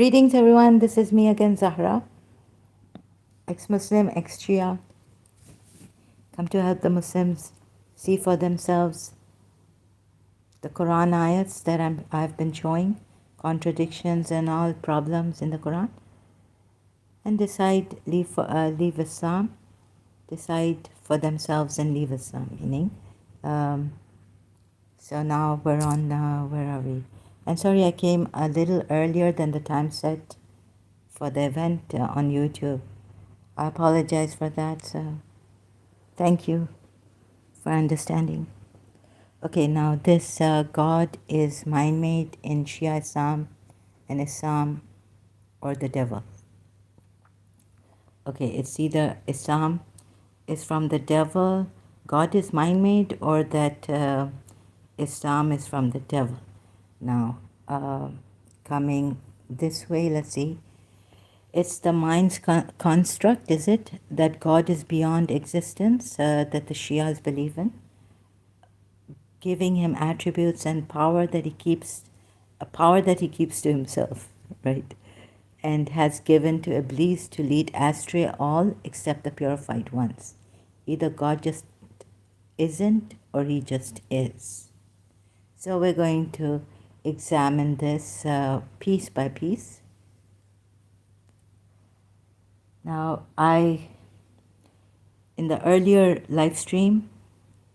Greetings, everyone. This is me again, Zahra, ex-Muslim, ex-Shia. Come to help the Muslims see for themselves the Quran ayats that I've been showing, contradictions and all problems in the Quran, and decide leave Islam, decide for themselves and leave Islam. Meaning, so now we're on. Where are we? And sorry, I came a little earlier than the time set for the event on YouTube. I apologize for that. So thank you for understanding. Okay, now this God is mind-made in Shia Islam and Islam or the devil. Okay, it's either Islam is from the devil, God is mind-made, or that Islam is from the devil. Now, coming this way, let's see. It's the mind's construct, is it, that God is beyond existence, that the Shias believe in, giving him attributes and power that he keeps to himself, right? And has given to Iblis to lead astray all except the purified ones. Either God just isn't or he just is. So we're going to examine this piece by piece. Now, in the earlier live stream,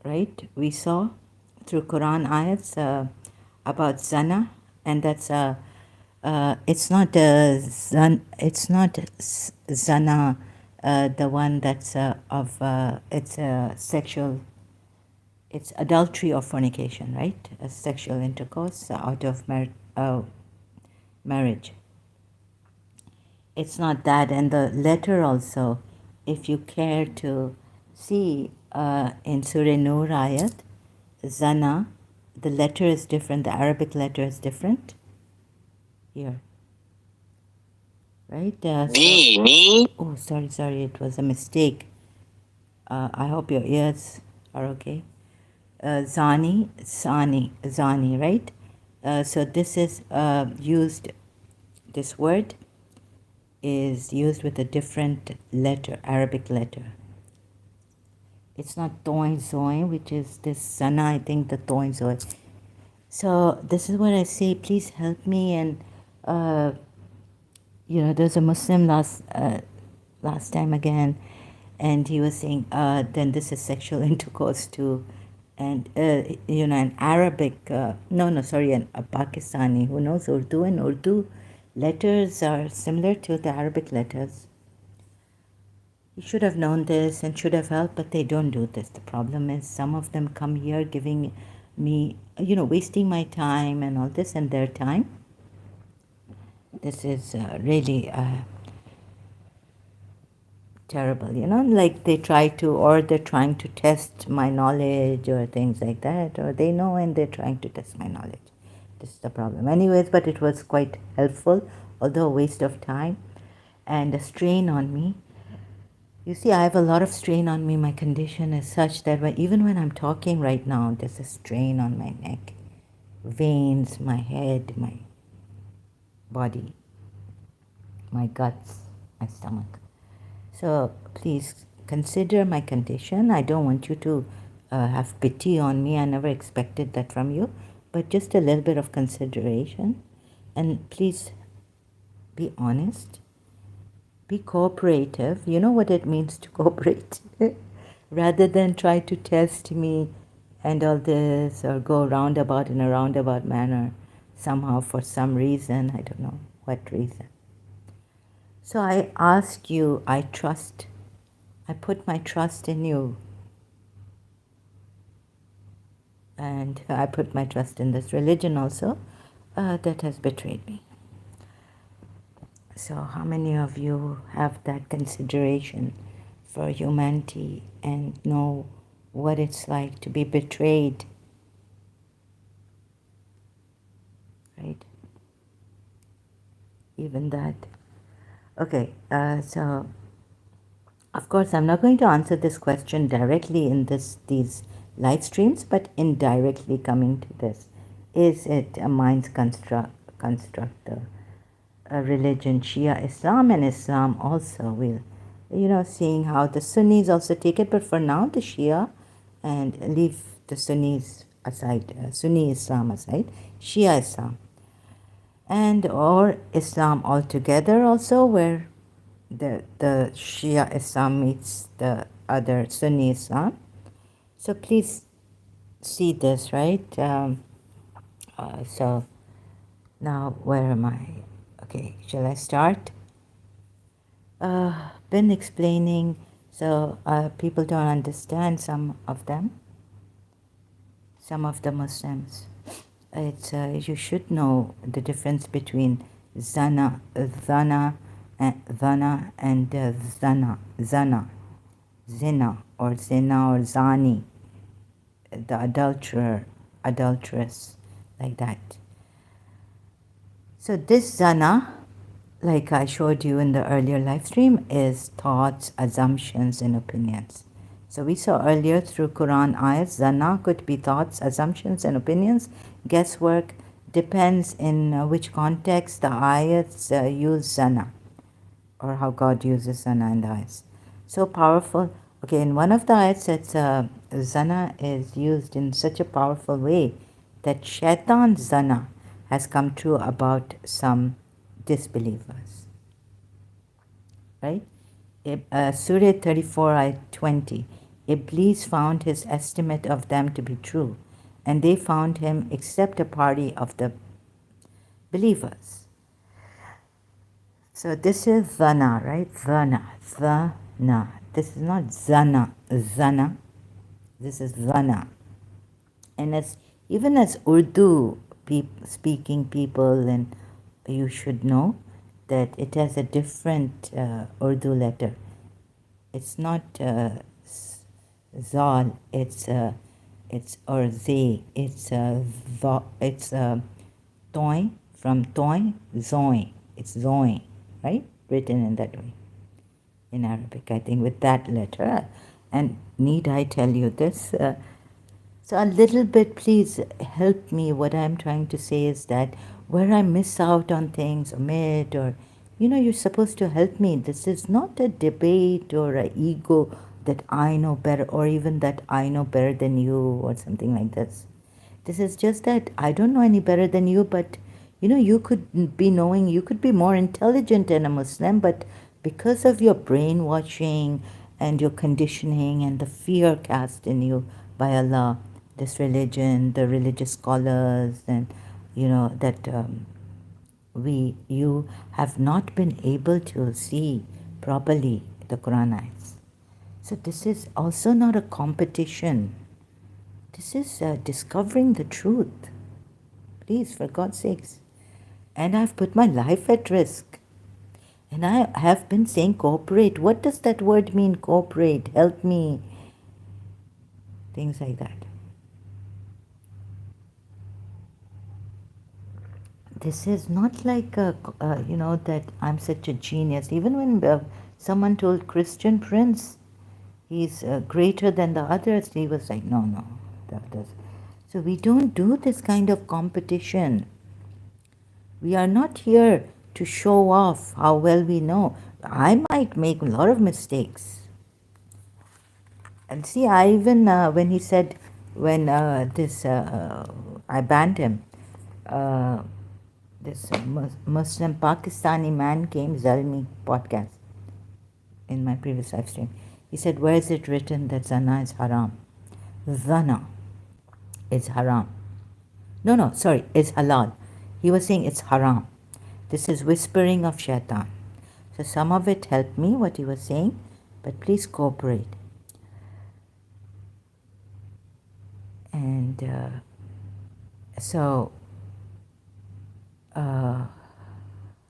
right, we saw through Quran ayats about zana, and that's it's not zana, the one that's it's sexual, it's adultery or fornication, right? A sexual intercourse out of marriage. It's not that, and the letter also, if you care to see in Surah Nur ayat, Zana, the letter is different, the Arabic letter is different. Here. Right? Oh, sorry, it was a mistake. I hope your ears are okay. Zani, right? So this is used, this word is used with a different letter, Arabic letter. It's not toin zoin, which is this sana, I think the toin zoin. So this is what I say, please help me. And there's a Muslim last time again, and he was saying, then this is sexual intercourse too. And an Arabic, a Pakistani who knows Urdu, and Urdu letters are similar to the Arabic letters. You should have known this and should have helped, but they don't do this. The problem is some of them come here giving me, wasting my time and all this and their time. This is really terrible, like they try to, or they're trying to test my knowledge or things like that, or they know and they're trying to test my knowledge. This is the problem. Anyways, but it was quite helpful, although a waste of time and a strain on me. You see, I have a lot of strain on me. My condition is such that even when I'm talking right now, there's a strain on my neck, veins, my head, my body, my guts, my stomach. So please consider my condition. I don't want you to have pity on me. I never expected that from you, but just a little bit of consideration. And please be honest. Be cooperative. You know what it means to cooperate. Rather than try to test me and all this, or go roundabout in a roundabout manner somehow for some reason. I don't know what reason. So I ask you, I put my trust in you. And I put my trust in this religion also that has betrayed me. So how many of you have that consideration for humanity and know what it's like to be betrayed? Right? Even that. Okay, so of course I'm not going to answer this question directly in these live streams, but indirectly coming to this. Is it a mind's construct, religion, Shia Islam and Islam also. We'll, seeing how the Sunnis also take it, but for now the Shia, and leave the Sunnis aside, Sunni Islam aside, Shia Islam, and or Islam altogether also, where the Shia Islam meets the other Sunni Islam. So please see this, right? So now where am I? Okay, shall I start? Been explaining, so people don't understand, some of them, some of the Muslims. It's you should know the difference between zana and zina or zani, the adulterer, adulteress, like that. So this zana, like I showed you in the earlier live stream, is thoughts, assumptions, and opinions. So we saw earlier through Quran ayahs, zana could be thoughts, assumptions, and opinions. Guesswork depends in which context the ayahs use zana, or how God uses zana in the ayahs. So powerful. Okay, in one of the ayahs, it's zana is used in such a powerful way that Shaitan's zana has come true about some disbelievers. Right? Surah 34, ayah 20. Iblis found his estimate of them to be true, and they found him except a party of the believers. So this is zana, right? Zana. This is not zana. This is zana. And even as Urdu speaking people, and you should know that it has a different Urdu letter. It's not zal. It's or ze. It's toy, from toy, zoe. It's zoe, right? Written in that way in Arabic, I think, with that letter. And need I tell you this? So a little bit, please help me. What I'm trying to say is that where I miss out on things, omit, or, you're supposed to help me. This is not a debate or an ego that I know better, or even that I know better than you, or something like this. This is just that I don't know any better than you, but, you could be knowing, you could be more intelligent than a Muslim, but because of your brainwashing and your conditioning and the fear cast in you by Allah, this religion, the religious scholars, and that you have not been able to see properly the Quran ayats. So this is also not a competition. This is discovering the truth. Please, for God's sakes. And I've put my life at risk. And I have been saying cooperate. What does that word mean, cooperate? Help me. Things like that. This is not like, that I'm such a genius. Even when someone told Christian Prince he's greater than the others, he was like, no. So we don't do this kind of competition. We are not here to show off how well we know. I might make a lot of mistakes. And see, I even, when he said, when I banned him, this Muslim Pakistani man came, Zalmi podcast, in my previous live stream. He said, where is it written that zana is haram? Zana is haram. No, sorry, it's halal. He was saying it's haram. This is whispering of Shaitan. So some of it helped me, what he was saying, but please cooperate. And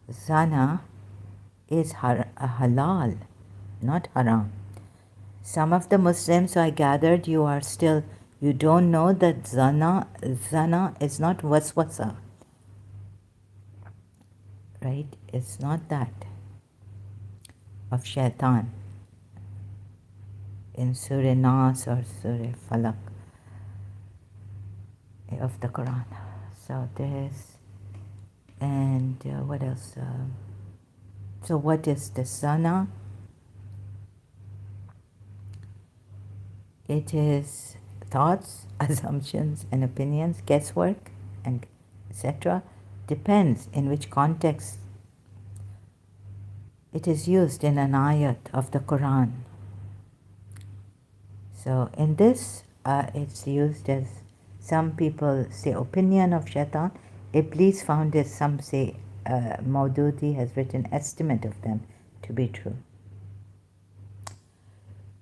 zana is halal, not haram. Some of the Muslims, I gathered, you don't know that zana is not waswasa. Right? It's not that of Shaitan in Surah Nas or Surah Falak of the Quran. So this And what else? So what is the sana? It is thoughts, assumptions, and opinions, guesswork, and etc. Depends in which context it is used in an ayat of the Quran. So in this, it's used as, some people say opinion of Shaitan. Iblis found it, some say Maududi has written estimate of them to be true.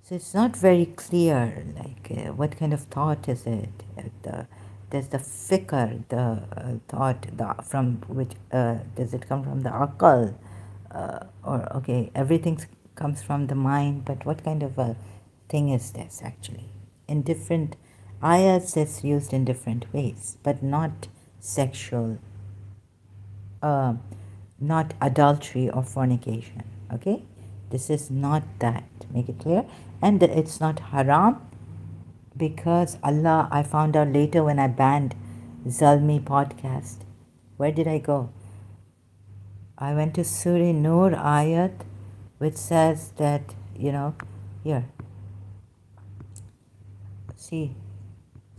So it's not very clear, like what kind of thought is it? There's the fikr, the thought, from which does it come from the aqal? Or okay, everything comes from the mind, but what kind of a thing is this actually? In different ayats, it's used in different ways, but not sexual, uh, not adultery or fornication. Okay, this is not that. Make it clear, and it's not haram, because Allah. I found out later when I banned Zalmi podcast. Where did I go? I went to Surah Nur ayat, which says that, here, see.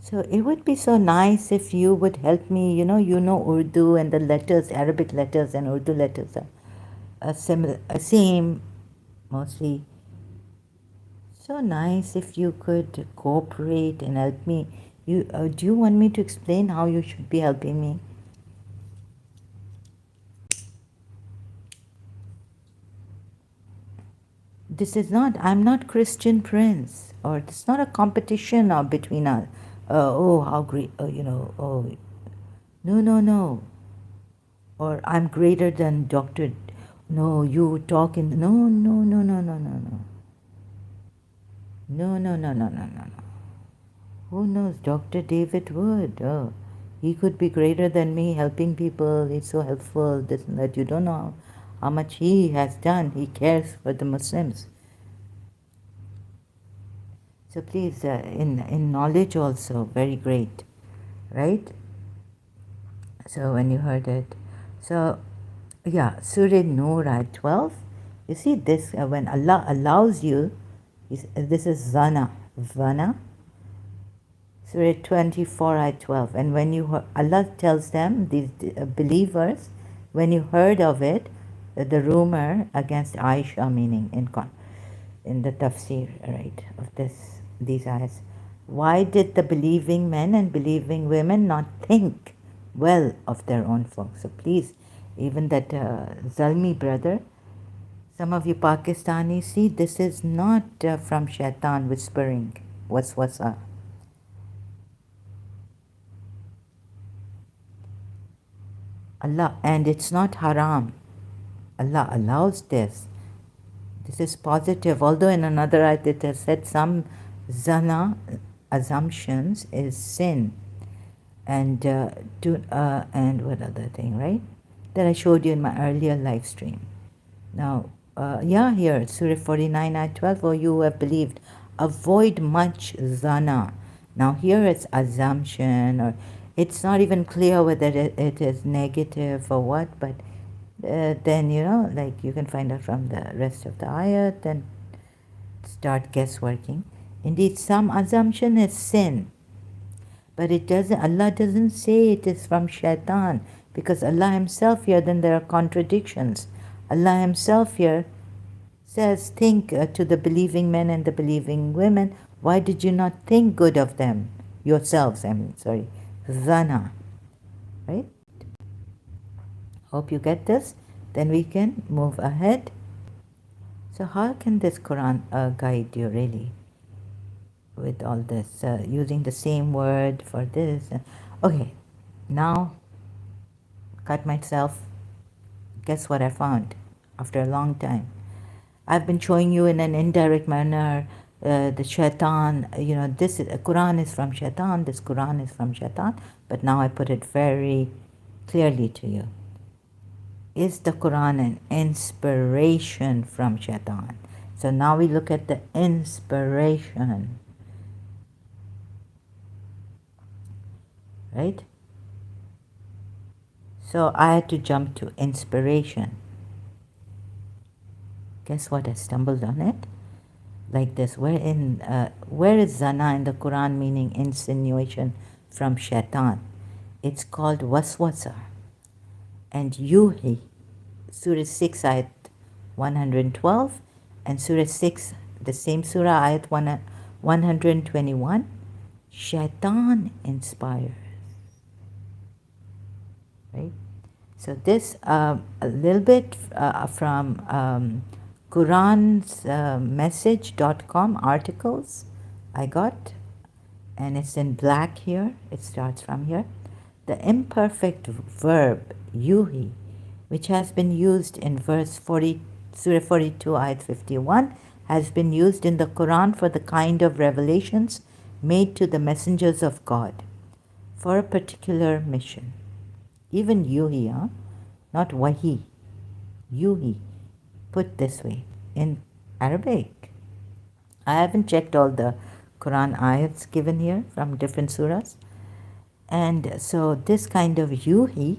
So it would be so nice if you would help me, Urdu, and the letters, Arabic letters and Urdu letters are similar, same, mostly. So nice if you could cooperate and help me. Do you want me to explain how you should be helping me? I'm not Christian Prince, or it's not a competition between us. Oh, how great, oh, no, no, no. Or I'm greater than Dr. No, you talk in, no, no, no, no, no, no, no. No, no, no, no, no, no, no. Who knows? Dr. David Wood. Oh, he could be greater than me, helping people. He's so helpful, this and that. You don't know how much he has done. He cares for the Muslims. So please, in knowledge also, very great, right? So when you heard it, so yeah, Surah Nur ayat 12. You see this, when Allah allows you, this is Vana, Surah 24 ayat 12. And when Allah tells them, these believers, when you heard of it, the rumor against Aisha, meaning in the tafsir, right, of these ayahs, why did the believing men and believing women not think well of their own folks? So please, even that Zalmi brother, some of you Pakistanis, see, this is not from Shaitan whispering waswasa. Allah, and it's not haram. Allah allows this. This is positive. Although in another ayat it has said some zana, assumptions, is sin. And and what other thing, right? That I showed you in my earlier live stream. Now, here, Surah 49, ayat 12, oh, you who have believed, avoid much zana. Now, here it's assumption, or it's not even clear whether it is negative or what, but then, like you can find out from the rest of the ayat and start guessworking. Indeed, some assumption is sin, but Allah doesn't say it is from Shaitan, because Allah Himself here, then there are contradictions. Allah Himself here says, think to the believing men and the believing women, why did you not think good of them yourselves? Zana, right? Hope you get this. Then we can move ahead. So how can this Quran guide you really with all this, using the same word for this? Okay, now cut myself. Guess what I found after a long time? I've been showing you in an indirect manner the Shaitan, this Quran is from Shaitan, this Quran is from Shaitan, but now I put it very clearly to you. Is the Quran an inspiration from Shaitan? So now we look at the inspiration, right? So I had to jump to inspiration. Guess what? I stumbled on it like this. Where is zana in the Quran meaning insinuation from Shaitan? It's called waswasa. And yuhi, Surah 6, ayat 112, and Surah 6, the same Surah, ayat 121, Shaitan inspires, right? So this, a little bit from Quran's message.com articles I got, and it's in black here, it starts from here. The imperfect verb yuhi, which has been used in verse 40, Surah 42, ayat 51, has been used in the Quran for the kind of revelations made to the messengers of God for a particular mission. Even yuhi, not wahi, yuhi, put this way in Arabic. I haven't checked all the Quran ayats given here from different surahs. And so this kind of yuhi,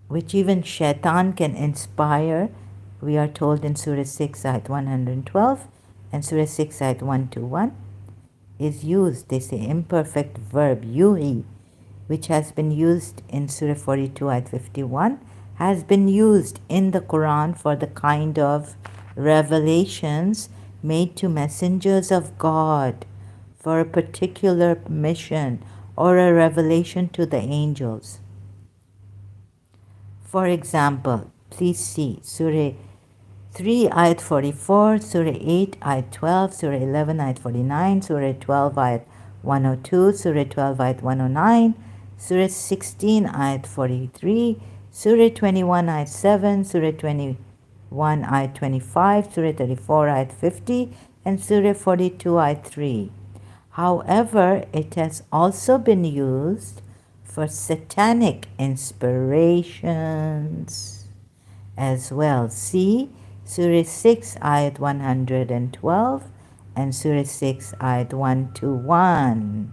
which even Shaitan can inspire, we are told in Surah 6 ayat 112 and Surah 6 ayat 121, is used, they say imperfect verb yuhi, which has been used in Surah 42 ayat 51, has been used in the Quran for the kind of revelations made to messengers of God for a particular mission or a revelation to the angels. For example, please see Surah 3 ayat 44, Surah 8 ayat 12, Surah 11 ayat 49, Surah 12 ayat 102, Surah 12 ayat 109, Surah 16 ayat 43, Surah 21 ayat 7, Surah 21 ayat 25, Surah 34 ayat 50, and Surah 42 ayat 3. However, it has also been used for satanic inspirations as well. See Surah 6 ayat 112 and Surah 6 ayat 121.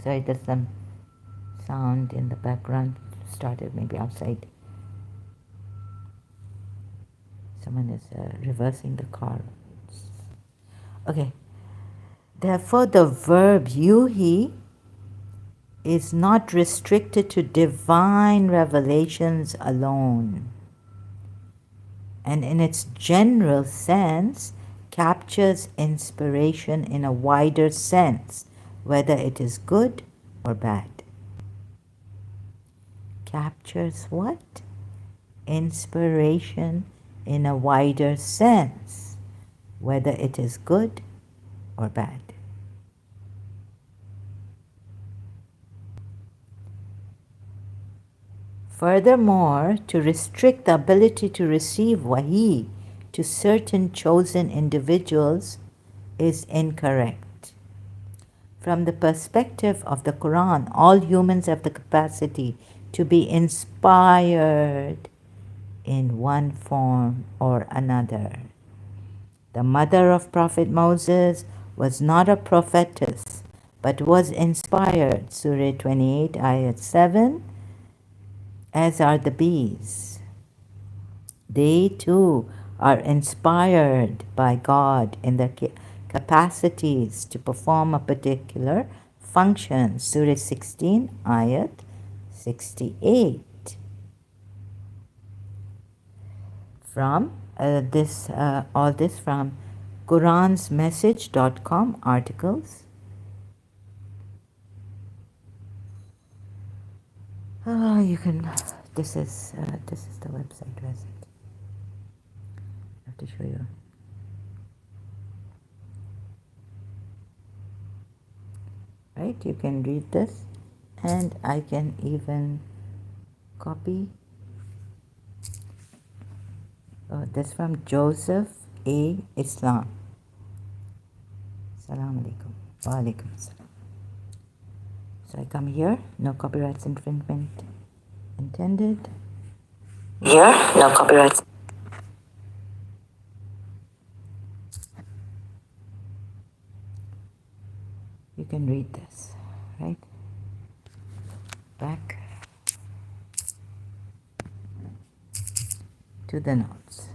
Sorry, there's some sound in the background. Started maybe outside. Someone is reversing the car. Okay. Therefore, the verb yuhi is not restricted to divine revelations alone, and in its general sense captures inspiration in a wider sense, whether it is good or bad. Captures what? Inspiration in a wider sense, whether it is good or bad. Furthermore, to restrict the ability to receive wahi to certain chosen individuals is incorrect. From the perspective of the Quran, all humans have the capacity to be inspired in one form or another. The mother of Prophet Moses was not a prophetess, but was inspired, Surah 28, ayat 7, as are the bees. They too are inspired by God in their capacities to perform a particular function. Surah 16, ayat 68. From all this from QuransMessage.com articles. You can. This is the website. Where is it? I have to show you. Right, you can read this, and I can even copy this from Joseph A. Islam. Assalamu alaikum. Wa alaikum assalam. So I come here, no copyrights infringement intended. Here, no copyrights. You can read this, right? Back to the notes.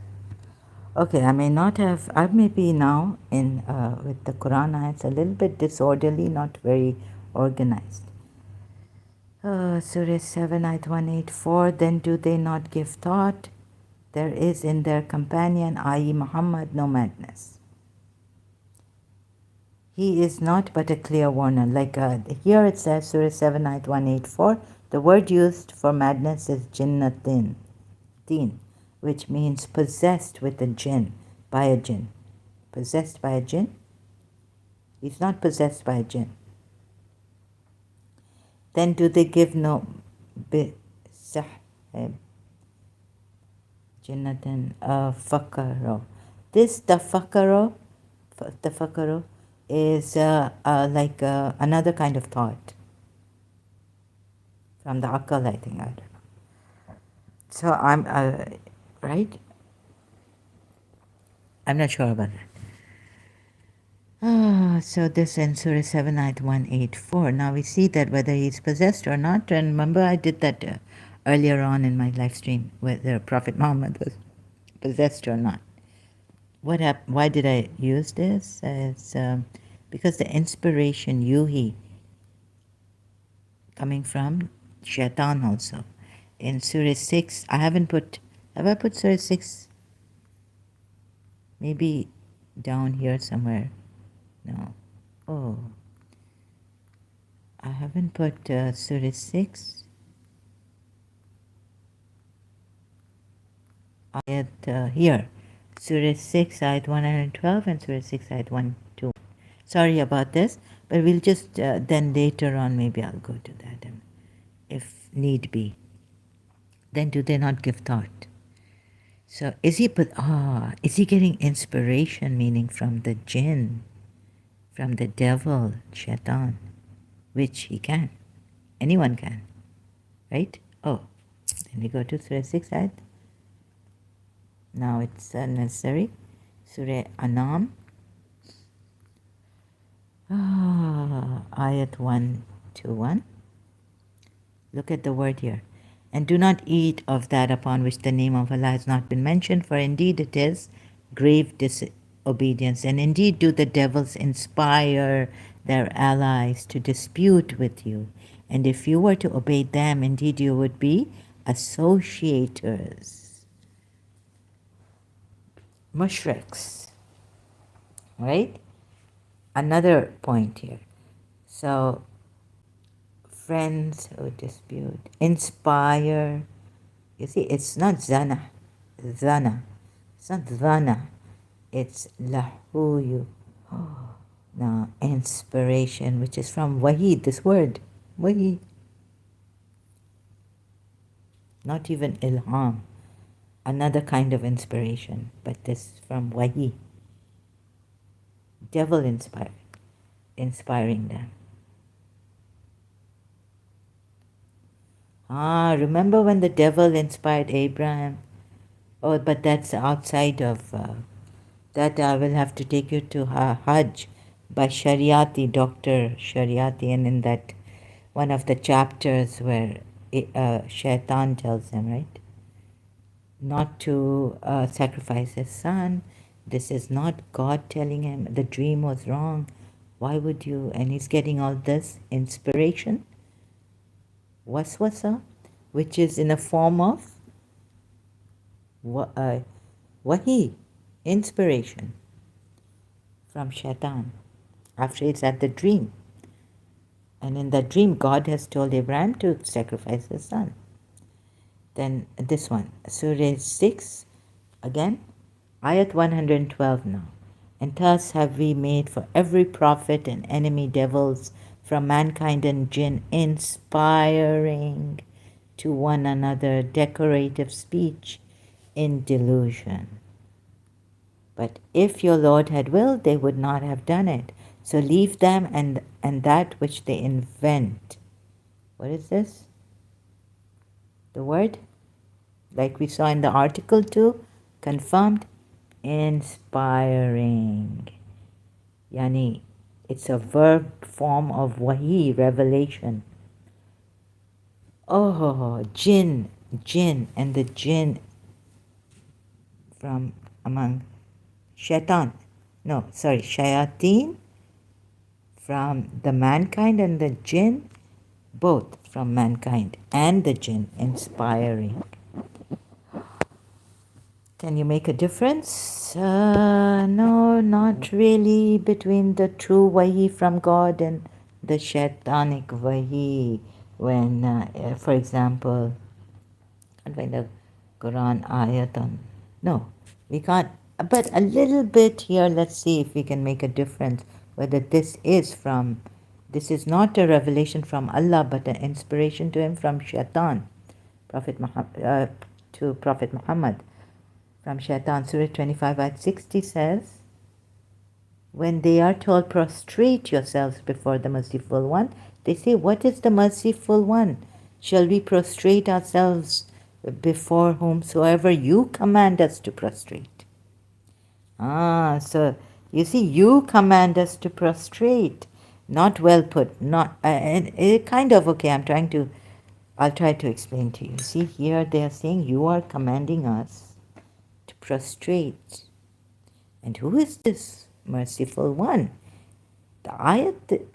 Okay, I may not have, I may be now in, with the Quran ayats a little bit disorderly, not very organized. Surah 7, ayat 184, then do they not give thought? There is in their companion, i.e. Muhammad, no madness. He is not but a clear warner. Like here it says, Surah 7, ayat 184, the word used for madness is jinnatin, which means possessed with a jinn, by a jinn. Possessed by a jinn? He's not possessed by a jinn. Then do they give no jinnatin fakaro? This tafakaro is like another kind of thought from the akal, I think. I don't know. So I'm right. I'm not sure about that. So this in Surah 7, ayat 184. Now we see that whether he's possessed or not. And remember, I did that earlier on in my live stream, whether Prophet Muhammad was possessed or not. Why did I use this? It's because the inspiration yuhi coming from Shaitan also. In Surah 6, have I put Surah 6? Maybe down here somewhere. No. Oh. I haven't put Surah 6. Ayat here. Surah 6, ayat 112 and Surah 6, ayat 121. Sorry about this, but we'll just then later on maybe I'll go to that if need be. Then do they not give thought? So is he getting inspiration, meaning from the jinn, from the devil, Shaitan, which he can. Anyone can. Right? Oh, then we go to Surah 6 ayat. Now it's necessary. Surah Anam. Ayat 1 to 1. Look at the word here. And do not eat of that upon which the name of Allah has not been mentioned, for indeed it is grave disobedience. And indeed do the devils inspire their allies to dispute with you. And if you were to obey them, indeed you would be associators. Mushriks. Right? Another point here. So, friends who dispute, inspire. You see, it's not zana. It's not zana. It's lahuyu. Now, inspiration, which is from wahi, this word. Wahi. Not even ilham. Another kind of inspiration, but this from wahi. Devil inspiring them. Remember when the devil inspired Abraham? Oh, but that's outside of that. I will have to take you to Hajj by Shariati, Dr. Shariati, and in that one of the chapters where Shaitan tells him, right, not to sacrifice his son. This is not God telling him the dream was wrong. Why would you? And he's getting all this inspiration, waswasa, which is in a form of wahi, inspiration from Shaitan after he's had the dream. And in that dream, God has told Abraham to sacrifice his son. Then this one, Surah 6, again, ayat 112 now. And thus have we made for every prophet and enemy devils from mankind and jinn, inspiring to one another decorative speech in delusion. But if your Lord had willed, they would not have done it. So leave them and that which they invent. What is this? The word? Like we saw in the article too, confirmed, inspiring. Yani, it's a verb form of wahi, revelation. Oh, jinn, and the jinn from among Shaitan. No, sorry, Shayateen from the mankind and the jinn, both from mankind and the jinn, inspiring. Can you make a difference? No, not really, between the true wahi from God and the shaitanic wahi. When, for example, can't find a Quran ayat on. No, we can't. But a little bit here, let's see if we can make a difference. Whether this is not a revelation from Allah, but an inspiration to him from Shaitan, Prophet Muhammad, to Prophet Muhammad. From Shaitan, Surah 25, ayat 60 says, when they are told, prostrate yourselves before the Merciful One, they say, what is the Merciful One? Shall we prostrate ourselves before whomsoever you command us to prostrate? So you see, you command us to prostrate. Not well put. Not and it kind of okay. I'll try to explain to you. See, here they are saying you are commanding us to prostrate. And who is this merciful one? The ayat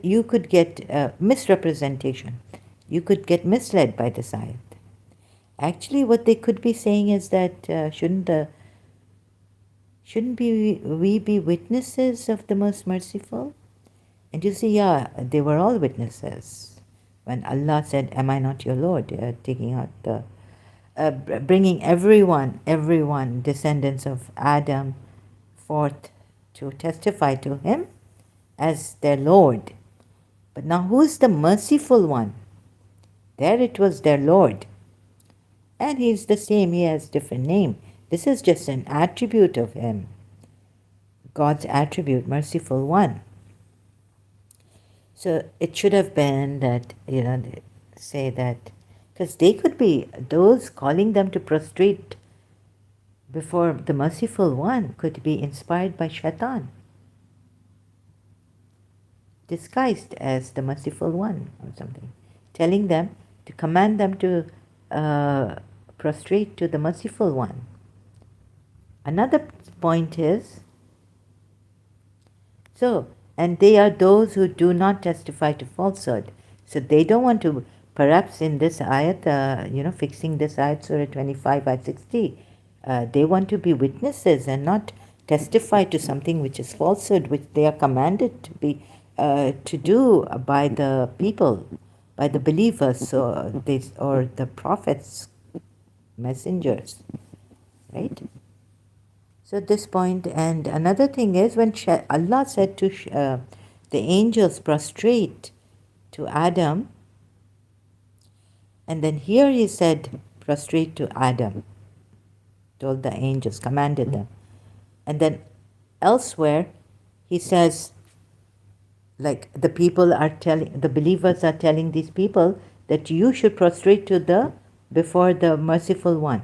you could get misrepresentation. You could get misled by this ayat. Actually, what they could be saying is that shouldn't we be witnesses of the most merciful? And you see, yeah, they were all witnesses when Allah said, "Am I not your Lord?" Taking out the bringing everyone, descendants of Adam, forth to testify to him as their Lord. But now who's the merciful one? There it was their Lord. And he's the same, he has different name. This is just an attribute of him. God's attribute, merciful one. So it should have been that, they say that, because they could be, those calling them to prostrate before the merciful one could be inspired by Shaitan, disguised as the merciful one or something, telling them to command them to prostrate to the merciful one. Another point is, and they are those who do not testify to falsehood. So they don't want to, perhaps in this ayat, fixing this ayat, Surah 25, ayat 60, they want to be witnesses and not testify to something which is falsehood, which they are commanded to be to do by the people, by the believers, or the prophets, messengers, right? So this point, and another thing is when Allah said to the angels prostrate to Adam, and then here he said prostrate to Adam, told the angels, commanded them, and then elsewhere he says, like the believers are telling these people that you should prostrate before the merciful one.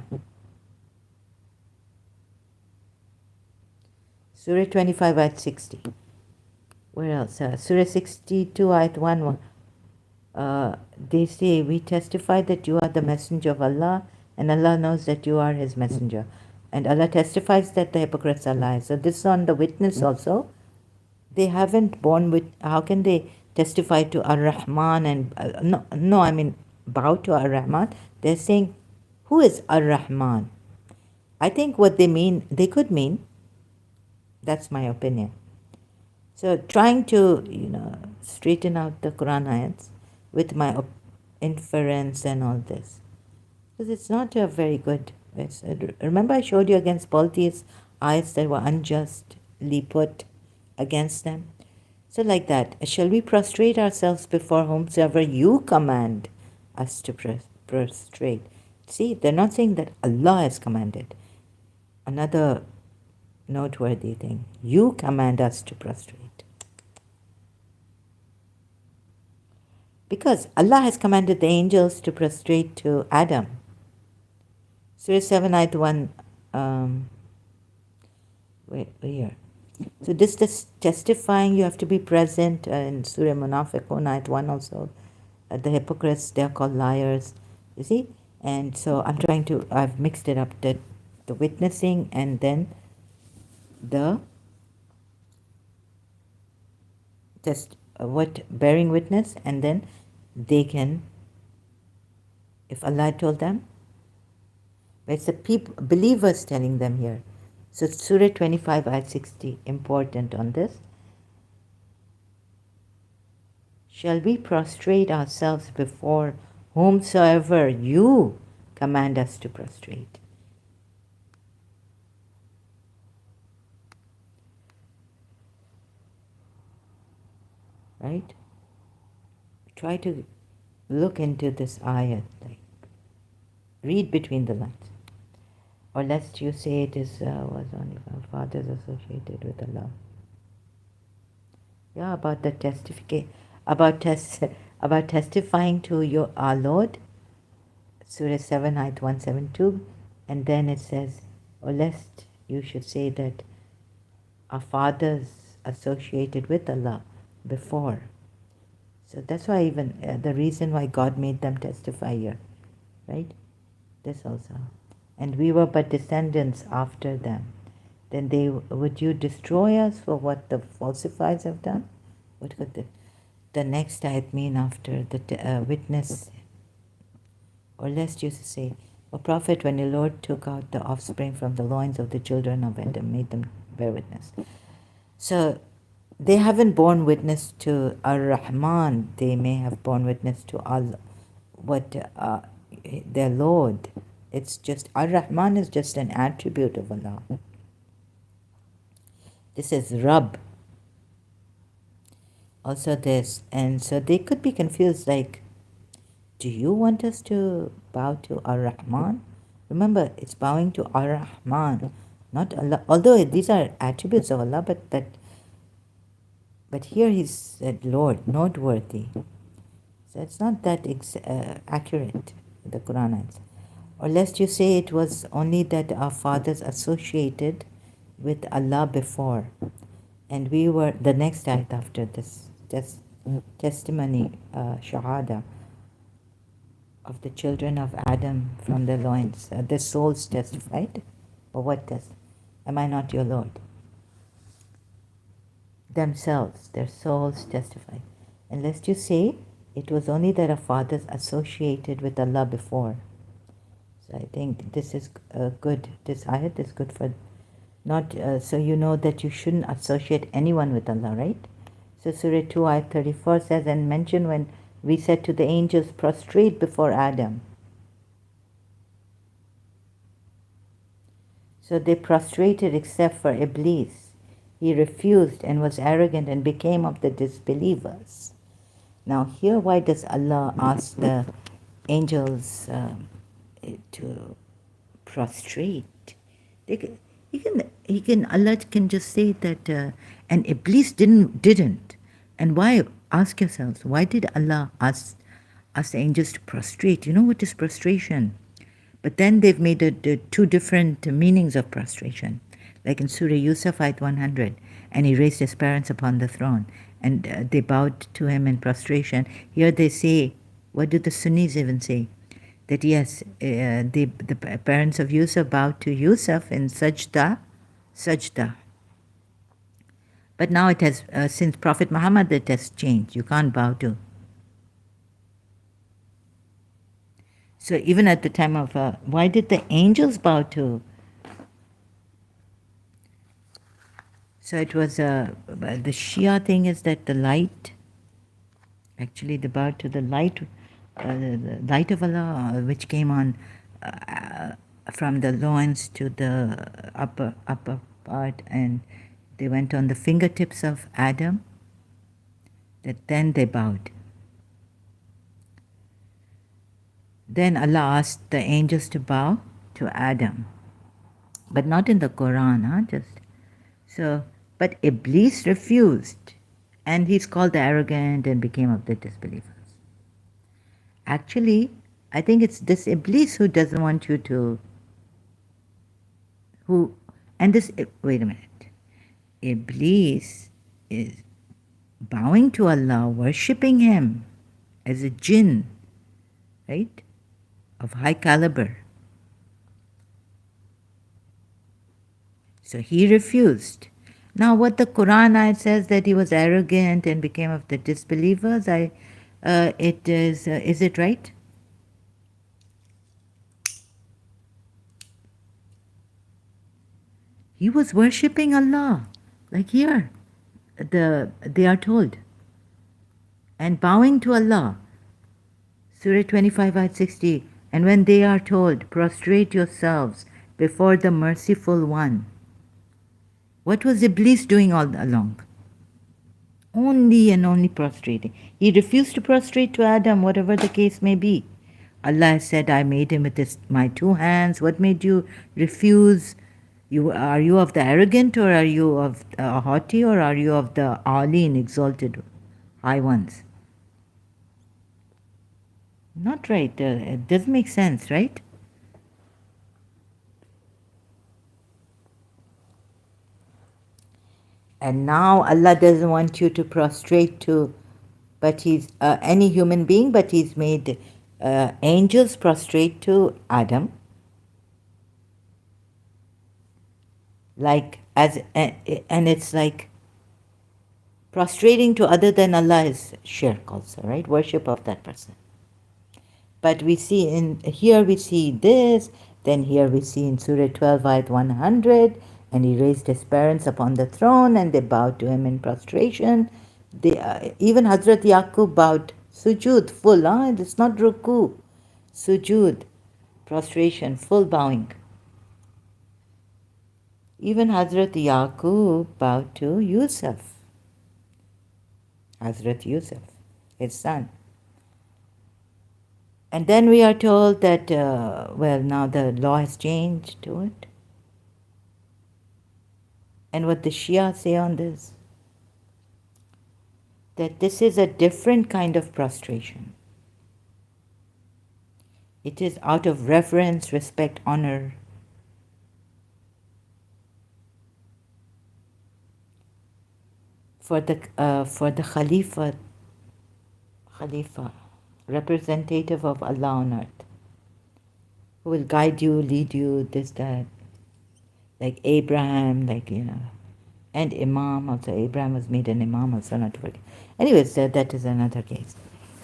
Surah 25, ayat 60. Where else? Surah 62, ayat 1. They say, we testify that you are the messenger of Allah, and Allah knows that you are his messenger. And Allah testifies that the hypocrites are liars. So this is on the witness also. They haven't borne with, how can they testify to Ar-Rahman and, bow to Ar-Rahman? They're saying, who is Ar-Rahman? I think what they could mean, that's my opinion. So trying to, straighten out the Quran ayats with my inference and all this. Because it's not a very good, remember I showed you against polytheists ayats that were unjustly put against them. So like that, shall we prostrate ourselves before whomsoever you command us to prostrate? See, they're not saying that Allah has commanded. Another noteworthy thing, you command us to prostrate. Because Allah has commanded the angels to prostrate to Adam. Surah 7, ayat 1, here. So this testifying, you have to be present in Surah Munafiqun, ayat 1 also. The hypocrites, they're called liars, you see? And so I've mixed it up, the witnessing and then the just bearing witness, and then they can, if Allah told them, but it's the believers telling them here. So Surah 25, Ayat 60, important on this. Shall we prostrate ourselves before whomsoever you command us to prostrate? Right? Try to look into this ayat, like read between the lines. Or lest you say it was only our fathers associated with Allah. Yeah, about the about testifying to our Lord, Surah 7, Ayat 172, and then it says, or lest you should say that our fathers associated with Allah before. So that's why even the reason why God made them testify here, right? This also. And we were but descendants after them. Then would you destroy us for what the falsifiers have done? What could the next ayat mean after the witness? Or lest you say, O Prophet, when your Lord took out the offspring from the loins of the children of Adam, made them bear witness. So they haven't borne witness to Ar-Rahman. They may have borne witness to Allah, their Lord. It's just, Ar-Rahman is just an attribute of Allah. This is Rabb. Also this, and so they could be confused like, do you want us to bow to Ar-Rahman? Remember, it's bowing to Ar-Rahman, not Allah. Although these are attributes of Allah, but here he said Lord, noteworthy. So it's not that accurate, the Quran answer. Or lest you say it was only that our fathers associated with Allah before, and we were, the next ayat after this testimony, shahada, of the children of Adam from the loins, the souls testified. Or what test? Am I not your Lord? Themselves, their souls testified. And lest you say it was only that our fathers associated with Allah before. So I think this is good. This ayat is good for not, so you know that you shouldn't associate anyone with Allah, right? So Surah 2, ayat 34 says, and mention when we said to the angels, prostrate before Adam. So they prostrated except for Iblis. He refused and was arrogant and became of the disbelievers. Now here, why does Allah ask the angels to prostrate? Allah can just say that, and Iblis didn't. And why? Ask yourselves, why did Allah ask the angels to prostrate? You know what is prostration? But then they've made two different meanings of prostration. Like in Surah Yusuf, ayat 100, and he raised his parents upon the throne, and they bowed to him in prostration. Here they say, what do the Sunnis even say? That yes, the parents of Yusuf bowed to Yusuf in sajda. But now it has, since Prophet Muhammad, it has changed. You can't bow to. So even at the time of, why did the angels bow to? So it was, the Shia thing is that the light, actually they bowed to the light of Allah, which came on from the loins to the upper part, and they went on the fingertips of Adam, that then they bowed. Then Allah asked the angels to bow to Adam, but not in the Quran, but Iblis refused, and he's called the arrogant and became of the disbelievers. Actually, I think it's this Iblis who doesn't want you to, wait a minute. Iblis is bowing to Allah, worshipping him, as a jinn, right, of high caliber. So he refused. Now, what the Quran ayat says that he was arrogant and became of the disbelievers, is it right? He was worshipping Allah, like here, they are told, and bowing to Allah. Surah 25, ayat 60. And when they are told, prostrate yourselves before the merciful one. What was Iblis doing all along? Only and only prostrating. He refused to prostrate to Adam, whatever the case may be. Allah said, I made him with my two hands. What made you refuse? Are you of the arrogant, or are you of haughty, or are you of the ali and exalted high ones? Not right. It doesn't make sense, right? And now Allah doesn't want you to prostrate to, but He's any human being, but He's made angels prostrate to Adam. Like and it's like prostrating to other than Allah is shirk also, right? Worship of that person. But we see here we see this, then here we see in Surah 12, ayat 100, and he raised his parents upon the throne and they bowed to him in prostration. Even Hazrat Yaqub bowed, sujood, full, it's not ruku, sujood, prostration, full bowing. Even Hazrat Yaqub bowed to Yusuf, Hazrat Yusuf, his son. And then we are told that, now the law has changed to it. And what the Shia say on this? That this is a different kind of prostration. It is out of reverence, respect, honor. For the Khalifa, representative of Allah on earth, who will guide you, lead you, this, that, like Abraham, and Imam also. Abraham was made an Imam also, not to forget. Anyways, that is another case.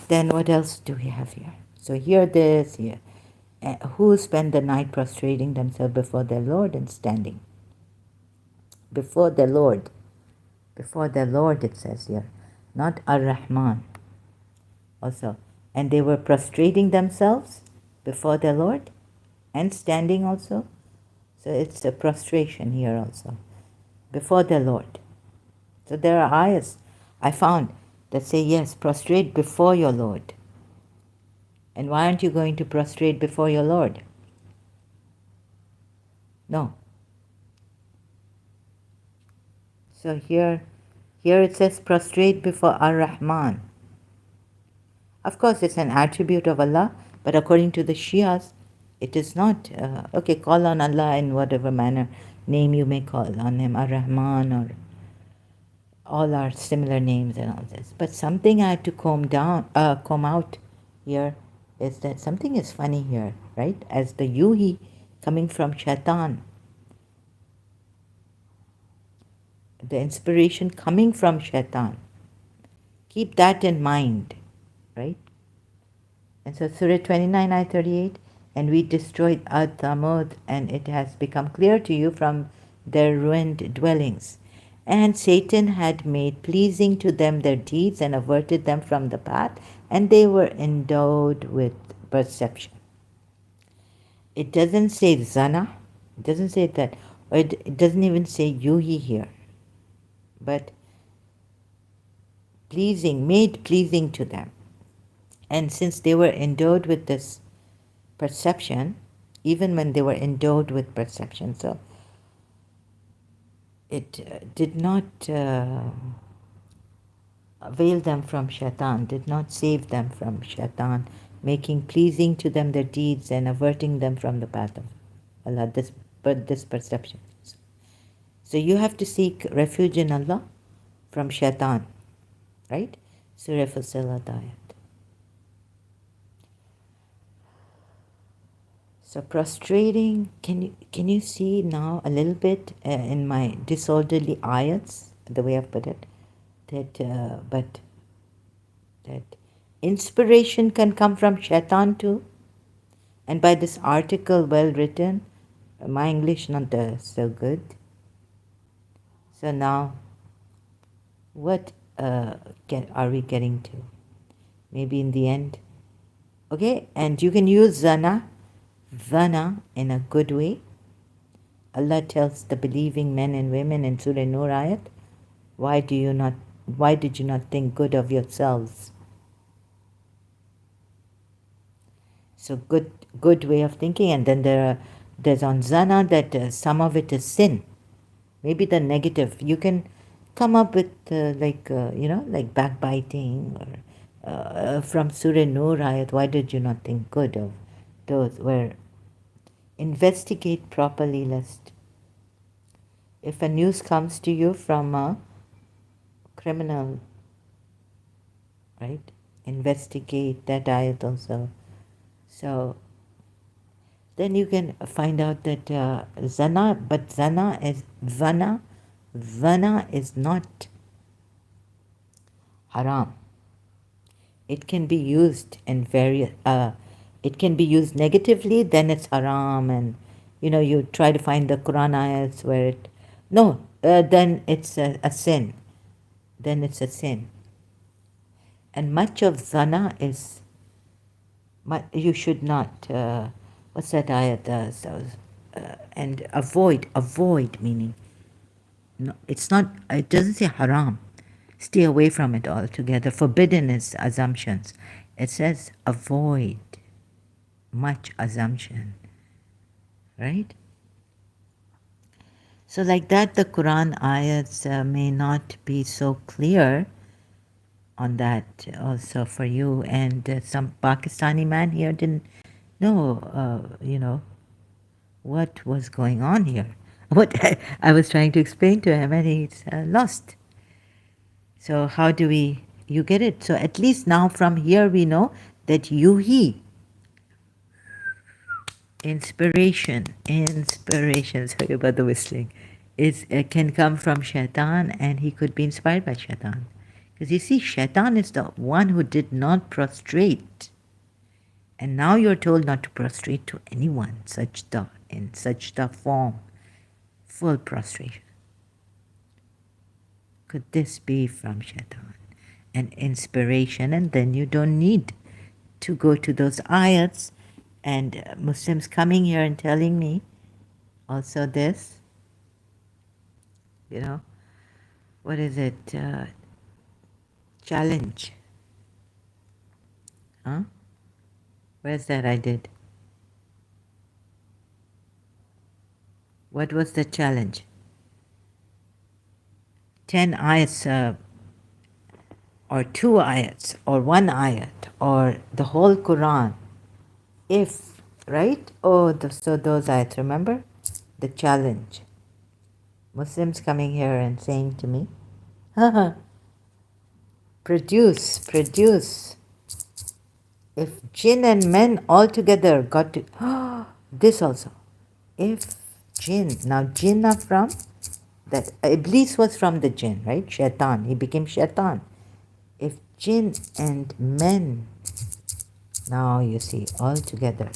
Then what else do we have here? So here. Who spend the night prostrating themselves before their Lord and standing. Before their Lord. Before their Lord, it says here. Not Ar-Rahman. Also. And they were prostrating themselves before their Lord and standing also. So it's a prostration here also. Before their Lord. So there are ayahs I found that say, yes, prostrate before your Lord. And why aren't you going to prostrate before your Lord? No. So here it says prostrate before Ar-Rahman. Of course, it's an attribute of Allah, but according to the Shias, it is not. Okay, call on Allah in whatever manner, name you may call on Him, Ar-Rahman, or all are similar names and all this. But something I had to comb out here is that something is funny here, right? As the yuhi coming from Shaitan, the inspiration coming from Shaitan. Keep that in mind, right? And so Surah 29, ayat 38, and we destroyed Ad-Thamud, and it has become clear to you from their ruined dwellings. And Satan had made pleasing to them their deeds and averted them from the path, and they were endowed with perception. It doesn't say zana, it doesn't say that, or it doesn't even say yuhi here, but pleasing, made pleasing to them. And since they were endowed with this perception, even when they were endowed with perception, so it did not avail them from Shaitan, did not save them from Shaitan, making pleasing to them their deeds and averting them from the path of Allah, this perception. So you have to seek refuge in Allah from Shaitan, right? Surah Fussilat ayat. So prostrating, can you see now a little bit in my disorderly ayats, the way I've put it, that but that inspiration can come from Shaitan too, and by this article well written, my English not so good. So now, what are we getting to? Maybe in the end, okay. And you can use zana in a good way. Allah tells the believing men and women in Surah Nur ayat, why did you not think good of yourselves? So good way of thinking. And then there's on zana that some of it is sin. Maybe the negative. You can come up with like backbiting or from Surah Nur ayat, why did you not think good of those? Where investigate properly, lest if a news comes to you from a criminal, right? Investigate that ayat also. So then you can find out that zana is not haram. It can be used in various. It can be used negatively. Then it's haram, and you try to find the Quran ayats where it. No, then it's a sin. Then it's a sin. And much of zana is. You should not. What's that ayat? And avoid meaning. No, it's not. It doesn't say haram. Stay away from it altogether. Forbidden is assumptions. It says avoid much assumption, right? So like that, the Quran ayats may not be so clear on that also for you. And some Pakistani man here didn't know, what was going on here. What I was trying to explain to him, and he's lost. So how do you get it? So at least now from here we know that he, inspiration, sorry about the whistling, can come from Shaitan, and he could be inspired by Shaitan. Because you see, Shaitan is the one who did not prostrate. And now you're told not to prostrate to anyone in such the form, full prostration. Could this be from Shaitan? An inspiration, and then you don't need to go to those ayats. And Muslims coming here and telling me also this, what is it? Challenge. Huh? Where's that I did? What was the challenge? 10 ayats or 2 ayats or 1 ayat or the whole Quran. If, right? So those ayats, remember? The challenge. Muslims coming here and saying to me, produce. If jinn and men altogether got to, this also. If jinn, now jinn are from, that Iblis was from the jinn, right? Shaitan, he became Shaitan. If jinn and men, now you see, all together,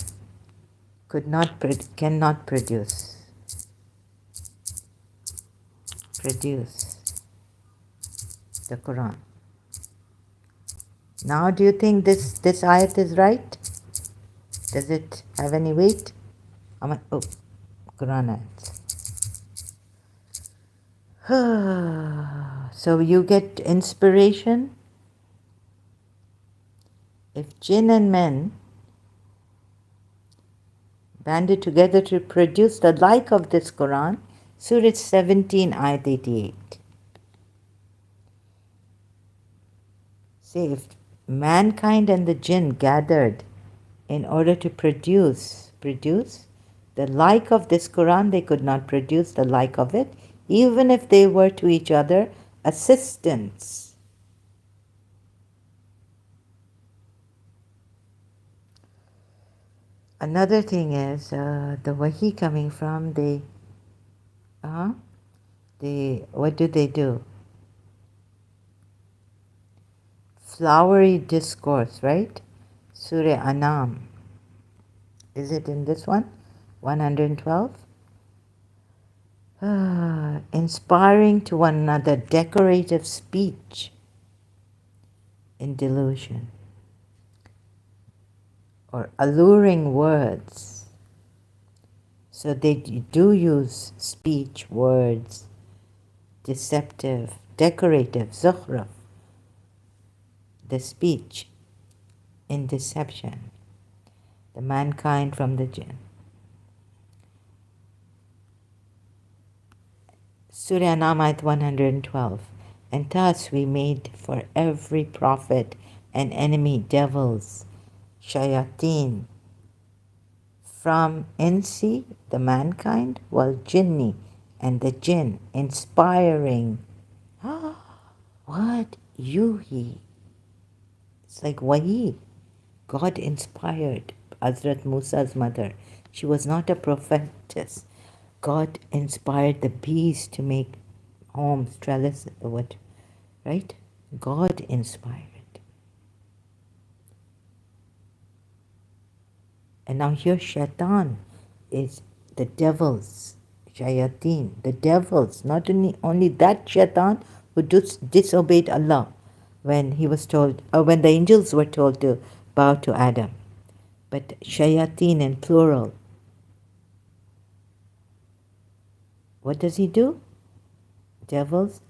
cannot produce the Quran. Now do you think this ayat is right? Does it have any weight? Quran ayats. So you get inspiration. If jinn and men banded together to produce the like of this Quran, Surah 17, Ayat 88. Say, if mankind and the jinn gathered in order to produce the like of this Quran, they could not produce the like of it, even if they were to each other assistants. Another thing is the wahi coming from what do they do? Flowery discourse, right? Surah Anam. Is it in this one? 112? Inspiring to one another, decorative speech in delusion, or alluring words. So they do use speech, words, deceptive, decorative, zukhruf, the speech in deception, the mankind from the jinn. Surah Anam, ayat 112. And thus we made for every prophet an enemy, devils, shayateen, from insi, the mankind, wal jinni, and the jinn, inspiring. What? Yuhi. It's like wahi. God inspired Hazrat Musa's mother. She was not a prophetess. God inspired the bees to make homes, trellis, what, right? God inspired. And now here Shaitan is the devils, Shayateen, the devils, not only that Shaitan who disobeyed Allah when he was told, or when the angels were told to bow to Adam, but Shayateen in plural. What does he do? Devils,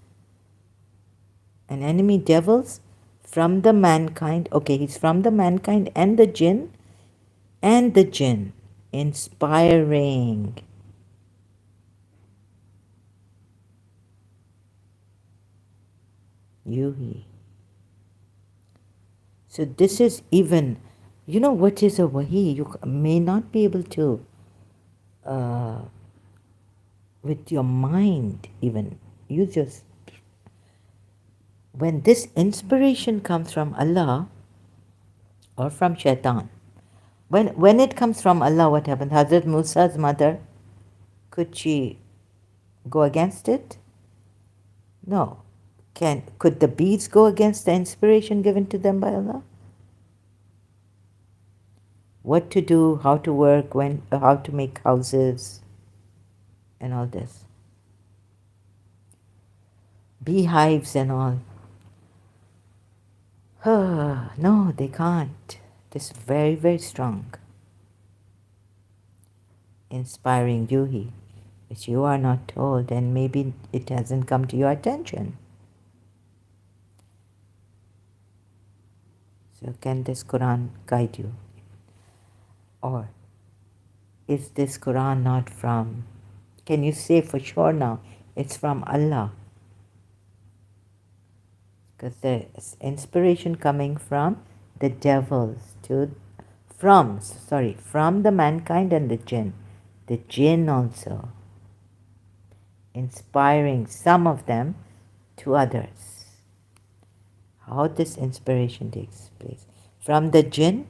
an enemy, devils from the mankind. Okay, he's from the mankind and the jinn, inspiring. Yuhi. So this is even, you know what is a wahi? You may not be able to, with your mind even, you just, when this inspiration comes from Allah or from Shaitan, when it comes from Allah, what happened? Hazrat Musa's mother, could she go against it? No. Could the bees go against the inspiration given to them by Allah? What to do, how to work, how to make houses, and all this. Beehives and all. No, they can't. This is very, very strong. Inspiring Yuhi, which you are not told, and maybe it hasn't come to your attention. So can this Quran guide you? Or is this Quran not from, can you say for sure now, it's from Allah? Because there's inspiration coming from the devils from the mankind and the jinn. The jinn also inspiring some of them to others. How this inspiration takes place. From the jinn,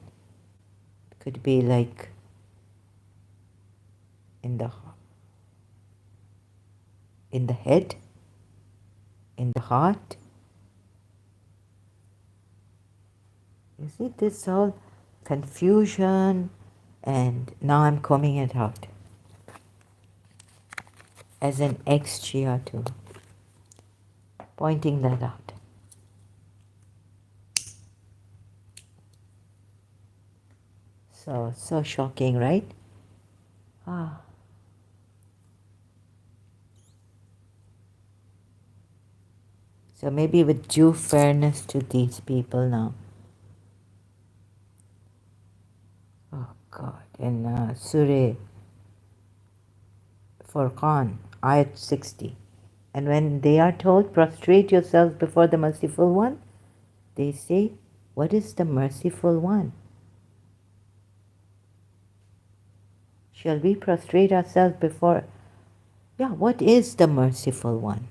could be like in the head, in the heart. You see this whole confusion, and now I'm combing it out as an ex-Shia too, pointing that out. So shocking, right? So maybe with due fairness to these people now. Oh God, in Surah Furqan, ayat 60. And when they are told, prostrate yourselves before the merciful one, they say, what is the merciful one? Shall we prostrate ourselves before? Yeah, what is the merciful one?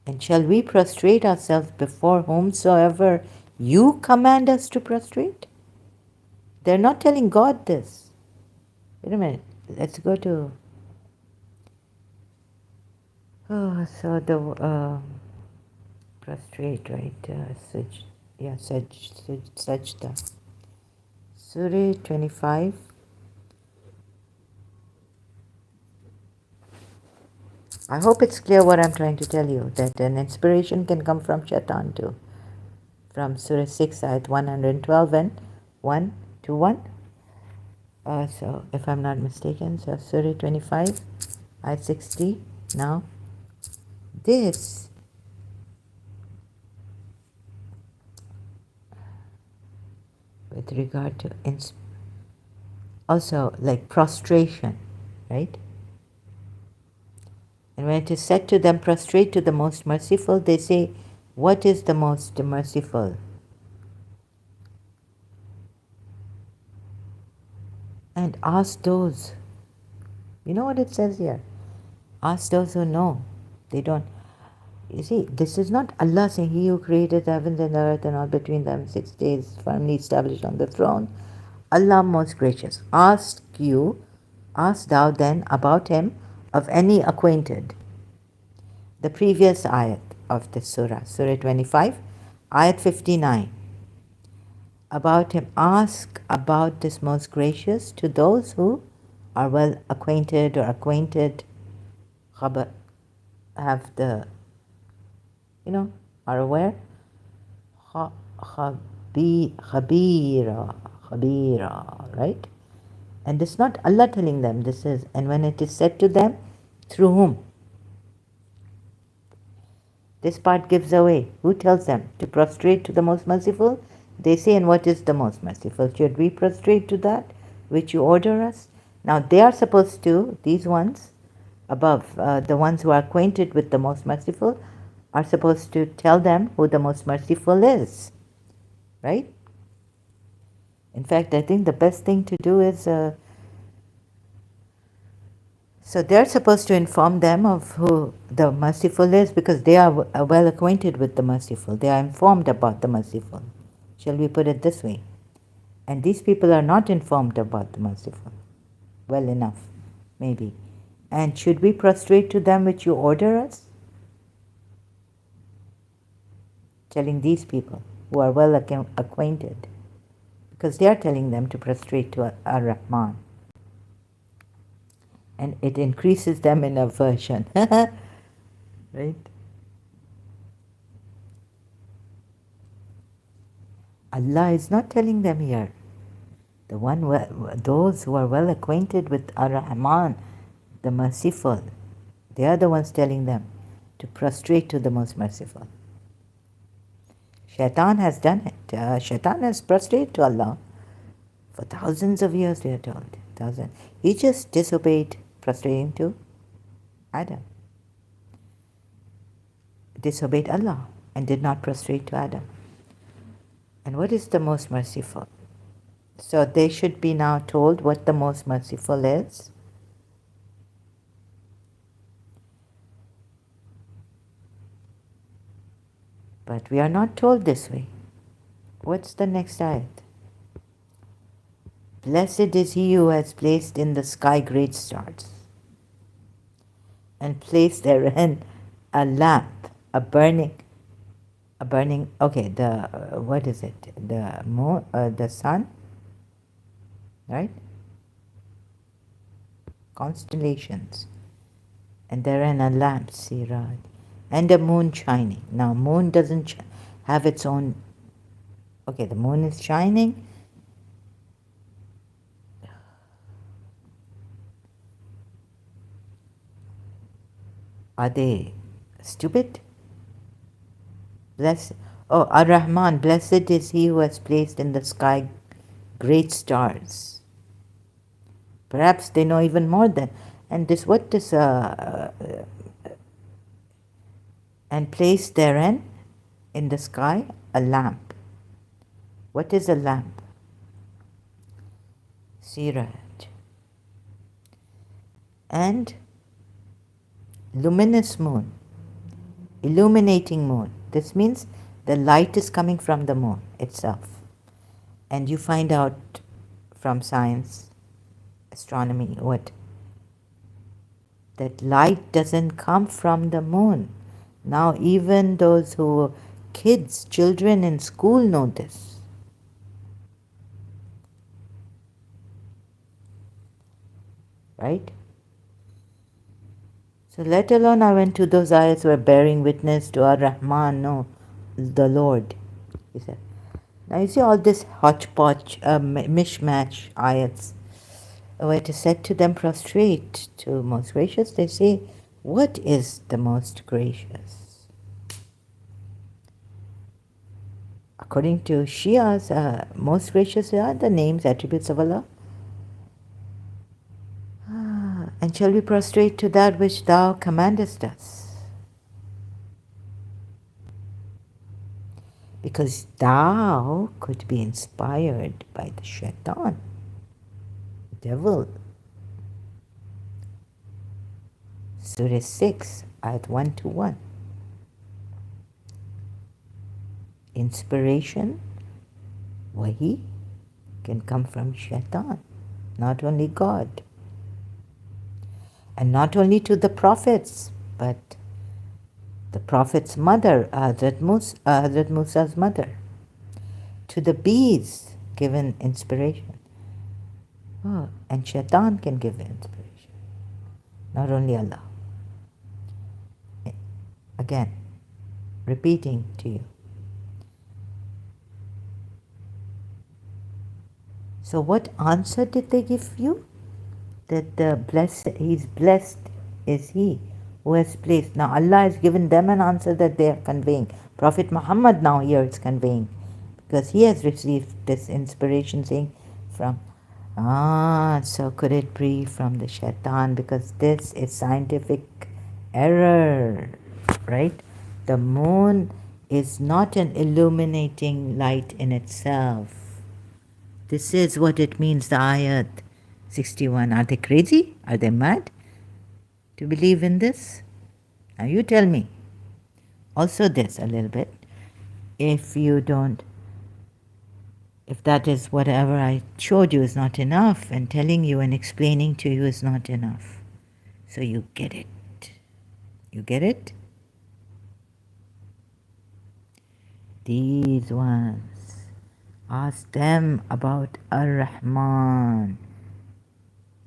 And shall we prostrate ourselves before whomsoever You command us to prostrate? They're not telling God this. Wait a minute. Let's go to. Oh, so the prostrate, right? Sajda. Surah 25. I hope it's clear what I'm trying to tell you, that an inspiration can come from Shaitan too. From Surah 6, Ayat 112 and 1 to 1. So, if I'm not mistaken, so Surah 25, Ayat 60. Now, this with regard to also like prostration, right? And when it is said to them, prostrate to the most merciful, they say, what is the most merciful? And ask those. You know what it says here? Ask those who know. They don't. You see, this is not Allah saying, He who created the heavens and the earth and all between them 6 days, firmly established on the throne. Allah most gracious. Ask thou then about him of any acquainted. The previous ayat of this surah, Surah 25, ayat 59. About him, ask about this most gracious to those who are well acquainted or acquainted, have the, are aware. Khabira, right? And it's not Allah telling them, this is, and when it is said to them, through whom? This part gives away. Who tells them to prostrate to the most merciful? They say, and what is the most merciful? Should we prostrate to that which you order us? Now they are supposed to, these ones above, the ones who are acquainted with the most merciful, are supposed to tell them who the most merciful is. Right? In fact, I think the best thing to do is, so they're supposed to inform them of who the merciful is, because they are well acquainted with the merciful. They are informed about the merciful. Shall we put it this way? And these people are not informed about the merciful well enough, maybe. And should we prostrate to them which you order us? Telling these people who are well acquainted, because they are telling them to prostrate to Ar-Rahman. And it increases them in aversion. Right? Allah is not telling them here. Those who are well acquainted with Ar-Rahman, the merciful, they are the ones telling them to prostrate to the most merciful. Shaitan has done it. Shaitan has prostrated to Allah for thousands of years, we are told. He just disobeyed, prostrating to Adam. Disobeyed Allah and did not prostrate to Adam. And what is the most merciful? So they should be now told what the most merciful is. But we are not told this way. What's the next ayat? Blessed is he who has placed in the sky great stars and placed therein a lamp, a burning, okay, what is it? The moon, the sun, right? Constellations. And therein a lamp, siraj, and a moon shining. Now, moon doesn't have its own, okay, the moon is shining. Are they stupid? Ar-Rahman, blessed is he who has placed in the sky great stars. Perhaps they know even more than, and and placed therein in the sky a lamp. What is a lamp? Siraj. And luminous moon, illuminating moon. This means The light is coming from the moon itself. And you find out from science, astronomy, what? That light doesn't come from the moon. Now even those who kids, children in school know this. Right? So let alone I went to those ayats who are bearing witness to Ar-Rahman, no, the Lord. He said. Now you see all this hodgepodge, mishmash ayats, where it is said to them prostrate to most gracious. They say, what is the most gracious? According to Shias, most gracious are the names, attributes of Allah. And shall we prostrate to that which thou commandest us? Because thou could be inspired by the Shaitan, devil. Surah 6, ayat 1 to 1. Inspiration, wahi, can come from Shaitan, not only God. And not only to the prophets, but the prophet's mother, Hazrat Musa's mother. To the bees, given inspiration. Oh, and Shaitan can give inspiration, not only Allah. Again, repeating to you. So what answer did they give you? That he's blessed is he who has placed. Now Allah has given them an answer that they are conveying. Prophet Muhammad now here is conveying, because he has received this inspiration saying from, so could it be from the Shaitan, because this is scientific error, right? The moon is not an illuminating light in itself. This is what it means, the ayat 61. Are they crazy? Are they mad to believe in this? Now you tell me. Also this a little bit. If that is whatever I showed you is not enough, and telling you and explaining to you is not enough. So you get it. You get it? These ones. Ask them about Ar-Rahman.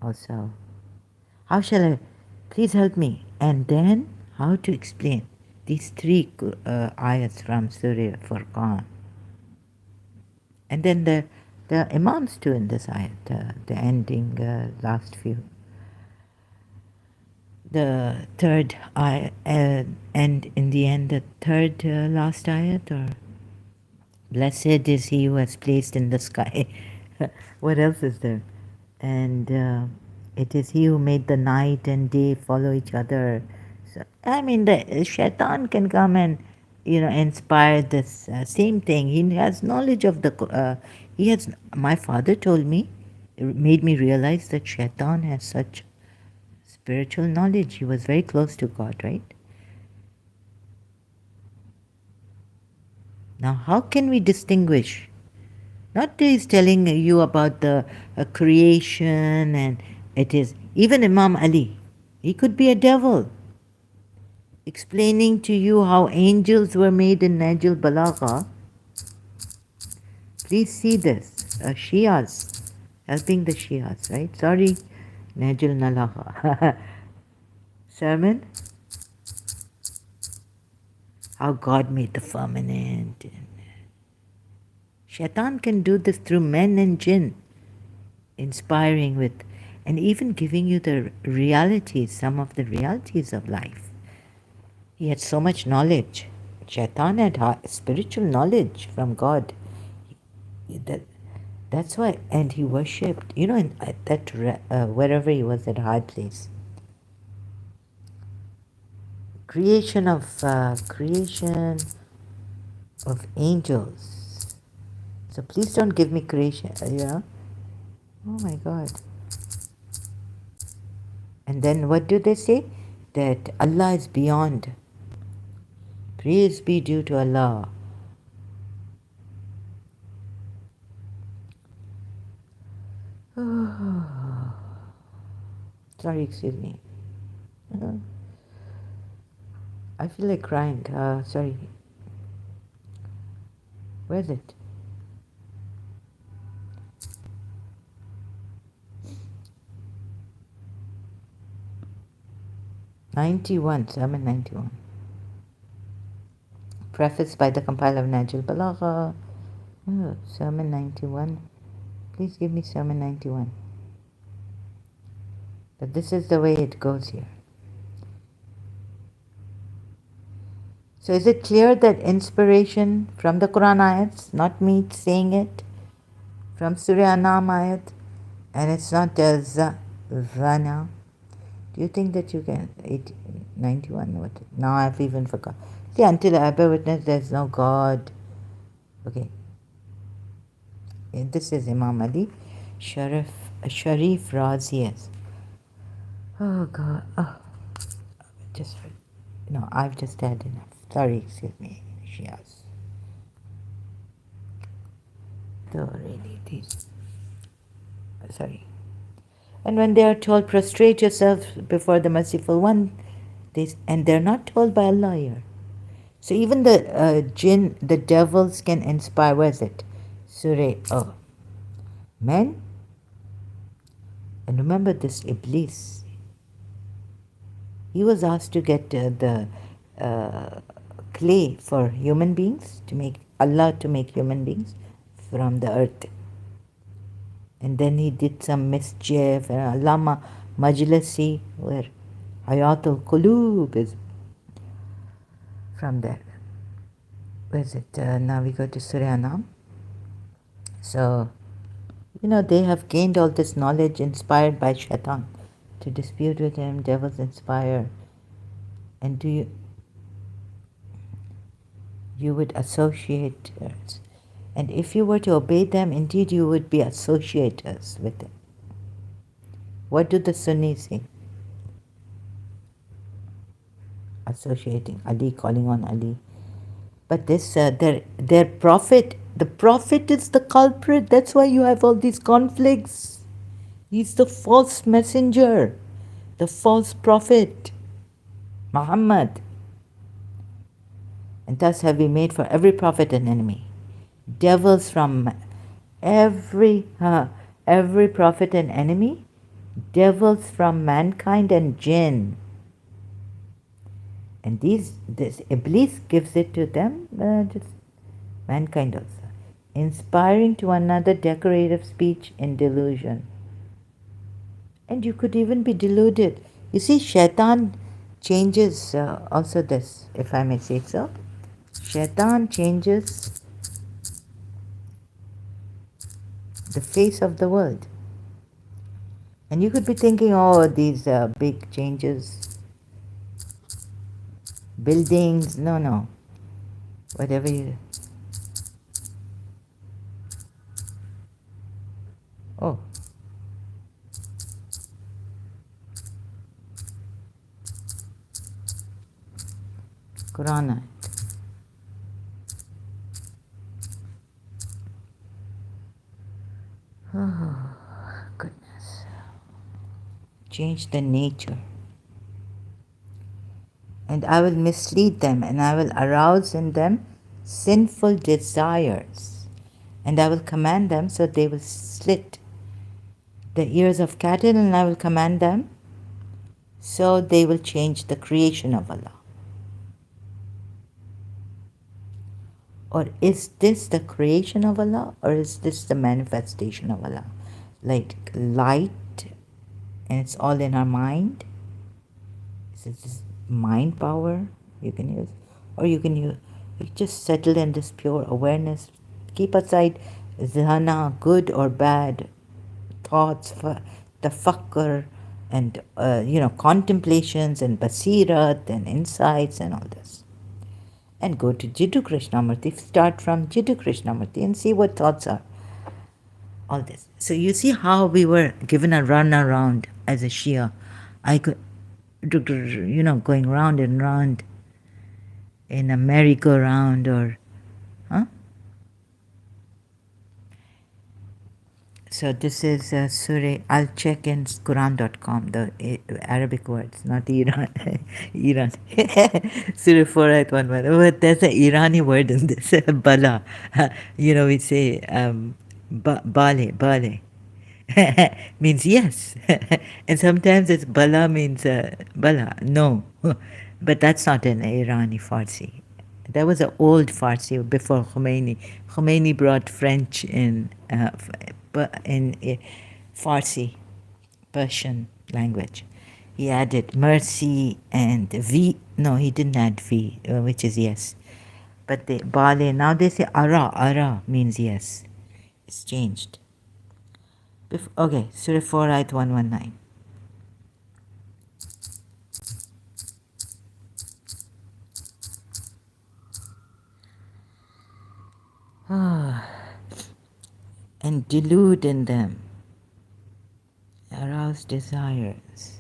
Also, how shall I, please help me. And then, how to explain these three ayats from Surah Furqan. And then the Imams too in this ayat, the ending, last few. The third ayat, and in the end, the third last ayat, or blessed is he who has placed in the sky. What else is there? And it is he who made the night and day follow each other. So, I mean, the Shaitan can come and, inspire this same thing. He has knowledge of the. My father told me, it made me realize that Shaitan has such spiritual knowledge. He was very close to God, right? Now, how can we distinguish? Not that he's telling you about the creation, and it is even Imam Ali. He could be a devil, explaining to you how angels were made in Najul Balagha. Please see this. Shias, helping the Shias, right? Sorry, Najul Nalaha. Sermon. How God made the firmament. Shaitan can do this through men and jinn, inspiring with, and even giving you the realities, some of the realities of life. He had so much knowledge. Shaitan had spiritual knowledge from God. That's why, and he worshipped, in that wherever he was, at high place. Creation of angels. So please don't give me creation, Oh my God. And then what do they say? That Allah is beyond. Praise be due to Allah. Sorry, excuse me. Uh, I feel like crying. Sorry. Where is it? Sermon 91. Preface by the compiler of Najil Balagha. Oh, Sermon 91. Please give me Sermon 91. But this is the way it goes here. So is it clear that inspiration from the Quran ayats, not me saying it, from Surah Anam ayat, and it's not Zana? Do you think that you can, 91, what? Now I've even forgot. See, until I bear witness there's no God. Okay. This is Imam Ali, Sharif Raziyas. Oh God. Oh, just, no, I've just had enough. Sorry, excuse me, Shias. So really, these, sorry. And when they are told, prostrate yourself before the Merciful One, and they're not told by Allah here. So even the jinn, the devils can inspire. Where is it? Surah. Oh, men. And remember this Iblis. He was asked to get the clay for human beings, to make Allah to make human beings from the earth. And then he did some mischief. Allama Majlisi, where Hayatul Qulub is from there. Where is it? Now we go to Surah Anam. So, they have gained all this knowledge inspired by Shaitan to dispute with him. Devils inspire. And you would associate. And if you were to obey them, indeed you would be associators with them. What do the Sunnis say? Associating Ali, calling on Ali. But this, their prophet, the prophet is the culprit. That's why you have all these conflicts. He's the false messenger, the false prophet, Muhammad. And thus have we made for every prophet an enemy. Devils from every prophet an enemy. Devils from mankind and jinn. And this Iblis gives it to them, just mankind also. Inspiring to another decorative speech in delusion. And you could even be deluded. You see, Shaitan changes also this, if I may say so. Shaitan changes the face of the world. And you could be thinking, oh, these big changes, buildings, no. Whatever you... Oh. Quran. Oh, goodness. Change the nature. And I will mislead them, and I will arouse in them sinful desires. And I will command them so they will slit the ears of cattle, and I will command them so they will change the creation of Allah. Or is this the creation of Allah, or is this the manifestation of Allah? Like light, and it's all in our mind? Is it this mind power you can use? Or you can use, just settle in this pure awareness. Keep aside zana, good or bad thoughts, tafakkar, and contemplations and basirat and insights and all this. And go to Jiddu Krishnamurti, start from Jiddu Krishnamurti and see what thoughts are. All this. So you see how we were given a run around as a Shia. I could, going round and round in a merry-go-round or, So this is Surah. I'll check in Quran.com, the Arabic words, not Iran. Iran. Surah 4 ayat 1 1. Oh, there's an Irani word in this. Bala. We say bale. Means yes. And sometimes it's bala means bala, no. But that's not an Irani Farsi. That was an old Farsi before Khomeini. Khomeini brought French in Farsi, Persian language. He added mercy and V. No, he didn't add V, which is yes. But the Bale, now they say ara means yes. It's changed. Okay, Surah 4, ayat 119. And delude in them, arouse desires.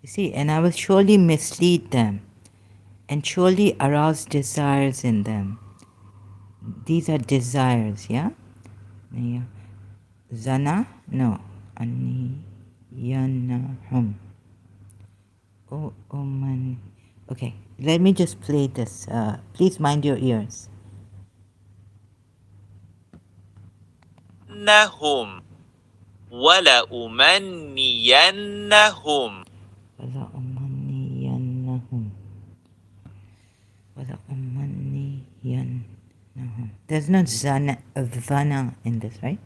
You see, and I will surely mislead them, and surely arouse desires in them. These are desires, yeah? Yeah. Zana? No. Ani yanahum. Oh, man. Okay, let me just play this. Please mind your ears. نهم ولأمنينهم وَلَأُمَنِّيَنَّهُمْ There's no vana in this, right?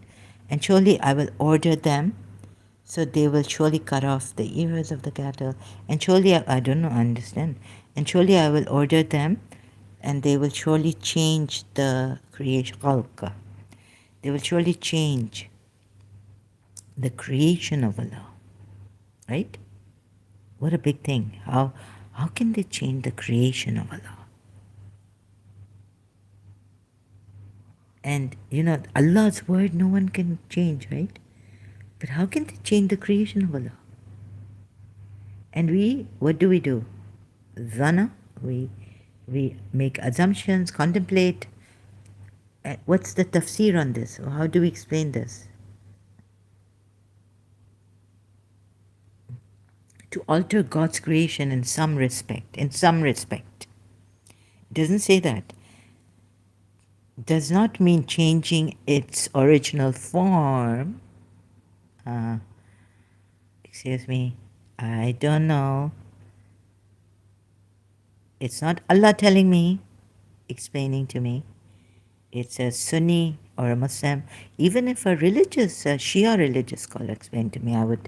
And surely I will order them, so they will surely cut off the ears of the cattle. And surely, I don't know, understand. And surely I will order them, and they will surely change the creation. Khalqa. They will surely change the creation of Allah, right? What a big thing. How can they change the creation of Allah? And Allah's word no one can change, right? But how can they change the creation of Allah? And what do? Zana, we make assumptions, contemplate. What's the tafsir on this? Or how do we explain this? To alter God's creation in some respect. It doesn't say that. Does not mean changing its original form. Excuse me, I don't know. It's not Allah telling me, explaining to me. It's a Sunni or a Muslim. Even if a Shia religious scholar explained to me, I would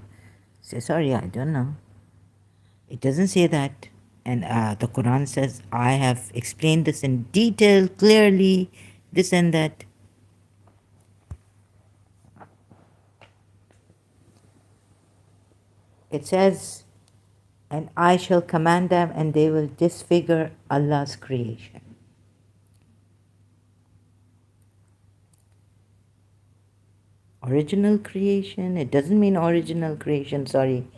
say, sorry, I don't know. It doesn't say that. And the Quran says, I have explained this in detail, clearly, this and that. It says, and I shall command them, and they will disfigure Allah's creation. Original creation, it doesn't mean original creation, sorry.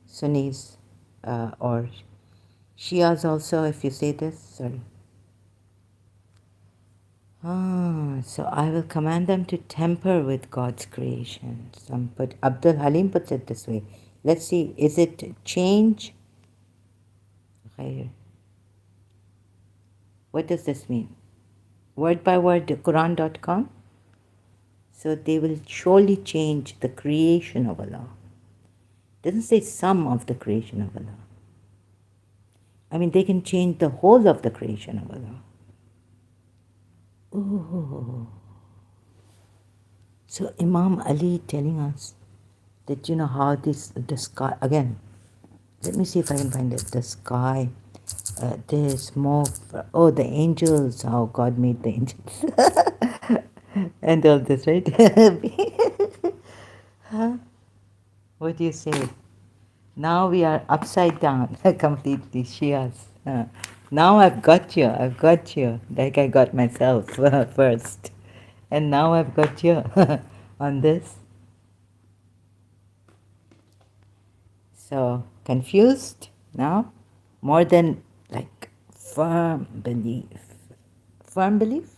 Sunnis or Shias also, if you say this, sorry. So I will command them to tamper with God's creation. But Abdul Halim puts it this way. Let's see, is it change? What does this mean? Word by word, Quran.com. So they will surely change the creation of Allah. It doesn't say some of the creation of Allah. I mean, they can change the whole of the creation of Allah. Oh. So Imam Ali telling us that how the sky, again, let me see if I can find it. The sky, there's smoke, the angels, how God made the angels. And all this, right? Huh? What do you say? Now we are upside down, completely Shias. Now I've got you, like I got myself first. And now I've got you on this. So, confused now? More than like firm belief. Firm belief?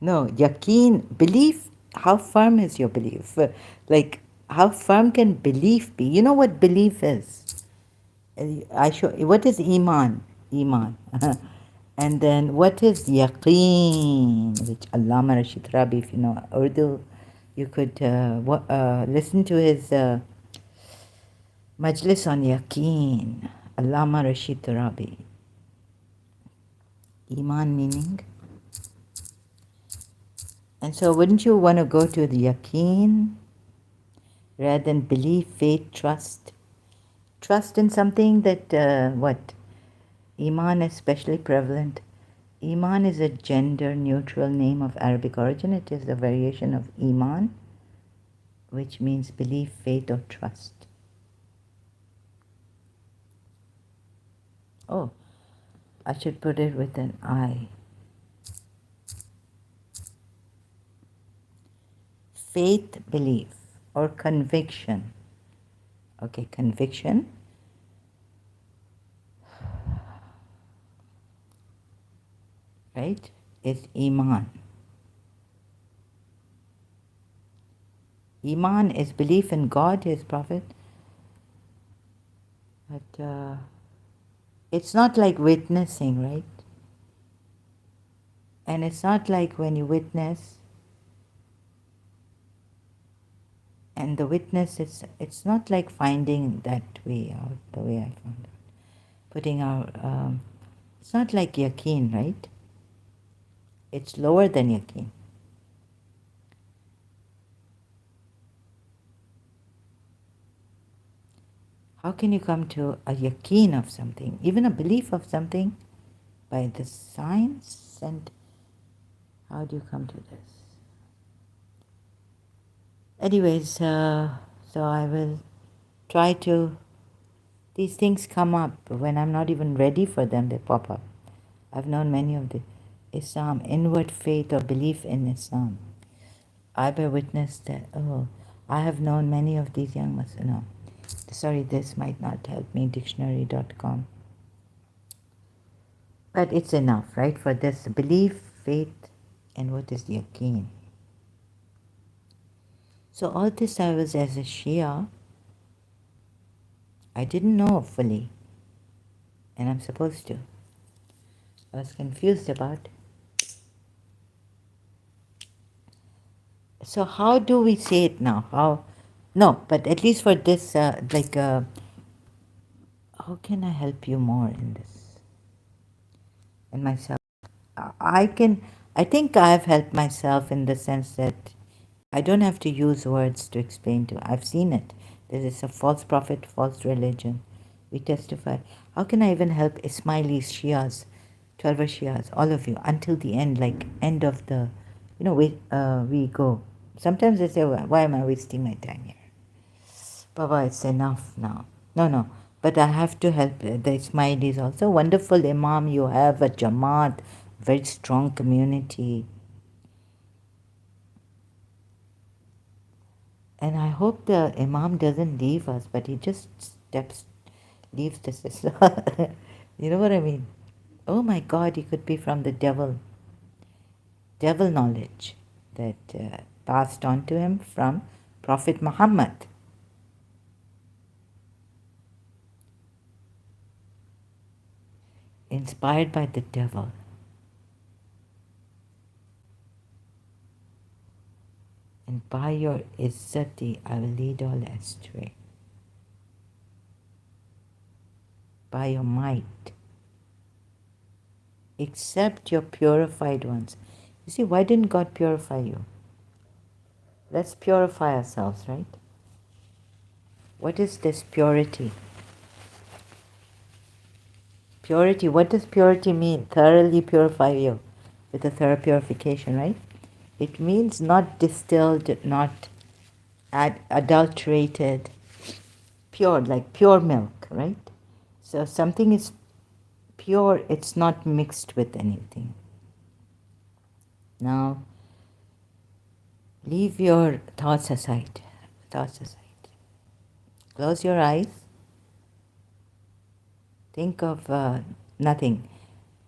No, yaqeen, belief how firm is your belief? Like, how firm can belief be? You know what belief is? I show. What is iman? Iman. And then what is yaqeen? Which Allama Rashid Rabi, if you know Urdu, you could listen to his majlis on yaqeen. Allama Rashid Rabi. Iman meaning. And so wouldn't you want to go to the yaqeen rather than belief, faith, trust? Trust in something that, what? Iman is especially prevalent. Iman is a gender neutral name of Arabic origin. It is a variation of Iman, which means belief, faith, or trust. Oh, I should put it with an I. Faith, belief, or conviction. Okay, conviction. Right? Is Iman. Iman is belief in God, His Prophet. But it's not like witnessing, right? And it's not like when you witness, and the witness, it's not like finding that way out, the way I found out. Putting our, it's not like yaqeen, right? It's lower than yaqeen. How can you come to a yaqeen of something, even a belief of something, by the science? And how do you come to this? Anyways, so I will try to, these things come up when I'm not even ready for them, they pop up. I've known many of the Islam, inward faith or belief in Islam. I bear witness that, I have known many of these young Muslims. No, sorry, this might not help me, dictionary.com. But it's enough, right, for this belief, faith, and what is yaqeen. So all this I was as a Shia, I didn't know fully, and I'm supposed to. I was confused about. So how do we say it now? How? No, but at least for this, how can I help you more in this? And myself. I think I've helped myself in the sense that I don't have to use words to explain to. I've seen it. There is a false prophet, false religion. We testify. How can I even help Ismailis, Shias, 12 Shias, all of you, until the end, like end of the, we go. Sometimes they say, why am I wasting my time here? Baba, it's enough now. No. But I have to help the Ismailis also. Wonderful Imam, you have a Jamaat, very strong community. And I hope the Imam doesn't leave us, but he just leaves the sister. You know what I mean? Oh my God, he could be from the devil knowledge that passed on to him from Prophet Muhammad. Inspired by the devil. And by your izzati, I will lead all astray. By your might. Except your purified ones. You see, why didn't God purify you? Let's purify ourselves, right? What is this purity? Purity, what does purity mean? Thoroughly purify you with a thorough purification, right? It means not distilled, not adulterated, pure, like pure milk, right? So something is pure, it's not mixed with anything. Now, leave your thoughts aside. Close your eyes. Think of nothing.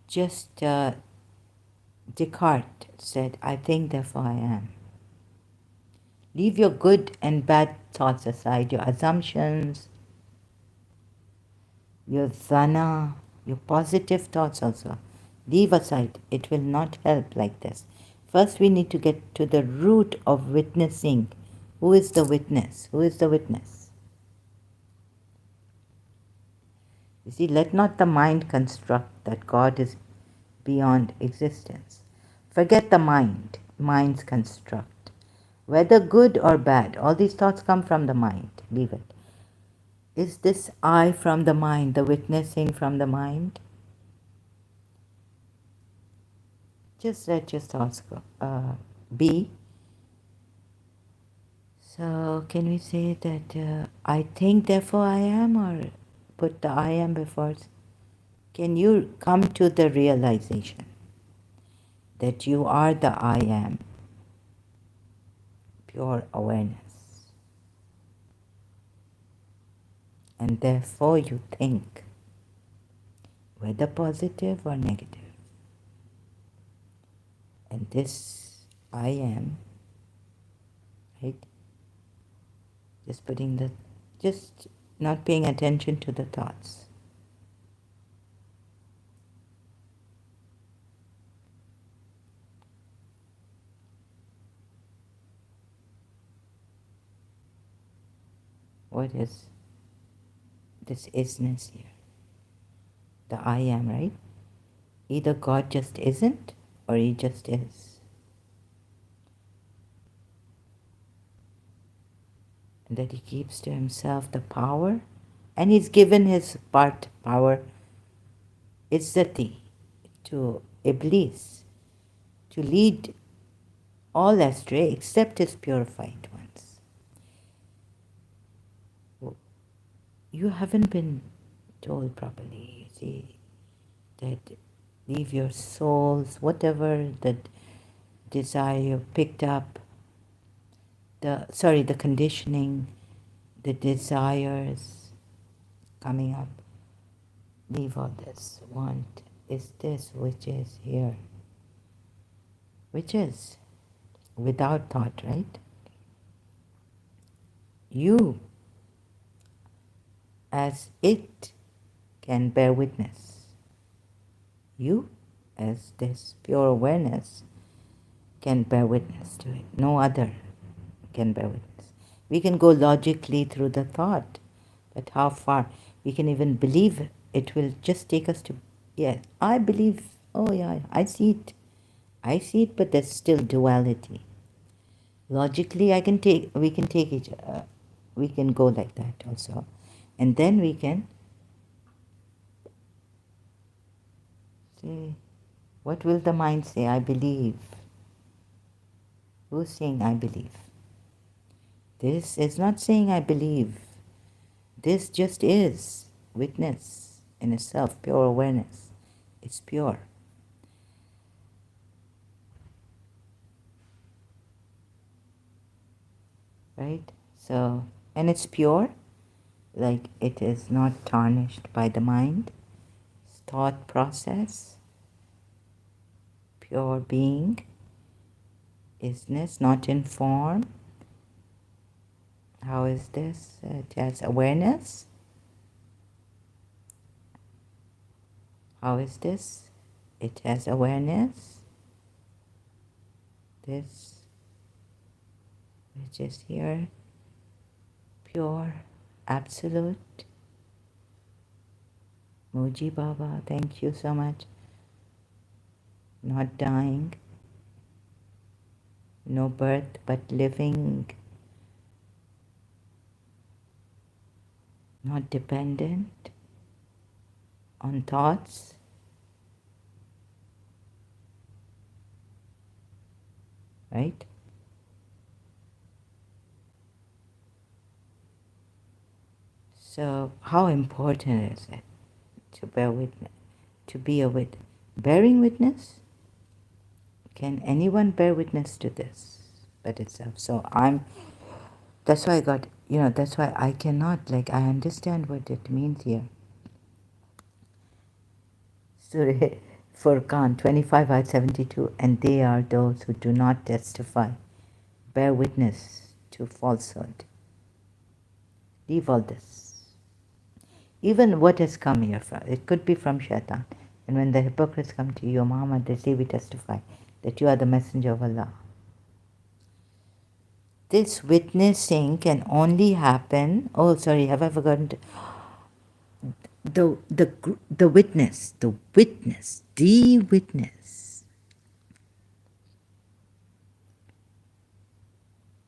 Just Descartes said, I think, therefore I am. Leave your good and bad thoughts aside, your assumptions, your dhana, your positive thoughts also. Leave aside. It will not help like this. First, we need to get to the root of witnessing. Who is the witness? Who is the witness? You see, let not the mind construct that God is beyond existence. Forget the mind's construct. Whether good or bad, all these thoughts come from the mind. Leave it. Is this I from the mind, the witnessing from the mind? Just let your thoughts go, be. So, can we say that I think, therefore I am, or put the I am before? Can you come to the realization that you are the I am, pure awareness, and therefore you think, whether positive or negative. And this I am, right? Just not paying attention to the thoughts. What is this isness here? The I am, right? Either God just isn't or He just is. And that He keeps to Himself the power, and He's given His power, izzati, to Iblis, to lead all astray except His purified ones. You haven't been told properly, you see, that leave your souls, whatever the desire you picked up, the conditioning, the desires coming up, leave all this. Want is this which is here, which is without thought, right? You, as it, can bear witness. You, as this pure awareness, can bear witness to it. No other can bear witness. We can go logically through the thought, but how far? We can even believe it will just take us to, yes, I believe, oh yeah, I see it. I see it, but there's still duality. Logically, we can take it, we can go like that also. And then we can say, what will the mind say? I believe. Who's saying I believe? This is not saying I believe. This just is witness in itself, pure awareness. It's pure. Right? So, and it's pure, like it is not tarnished by the mind. It's thought process, pure being, isness, not in form. How is this? It has awareness. How is this? It has awareness. This, which is here, pure, absolute. Muji Baba, thank you so much. Not dying, no birth but living, not dependent on thoughts, right? So how important is it to bear witness, to be a witness? Bearing witness? Can anyone bear witness to this but itself? So that's why I got, that's why I cannot, I understand what it means here. Surah Furqan 25 ayat 72, and they are those who do not testify, bear witness to falsehood. Leave all this. Even what has come here from, it could be from Shaitan. And when the hypocrites come to you, Muhammad, they say, we testify that you are the messenger of Allah. This witnessing can only happen. Oh, sorry, have I forgotten to, the witness, the witness.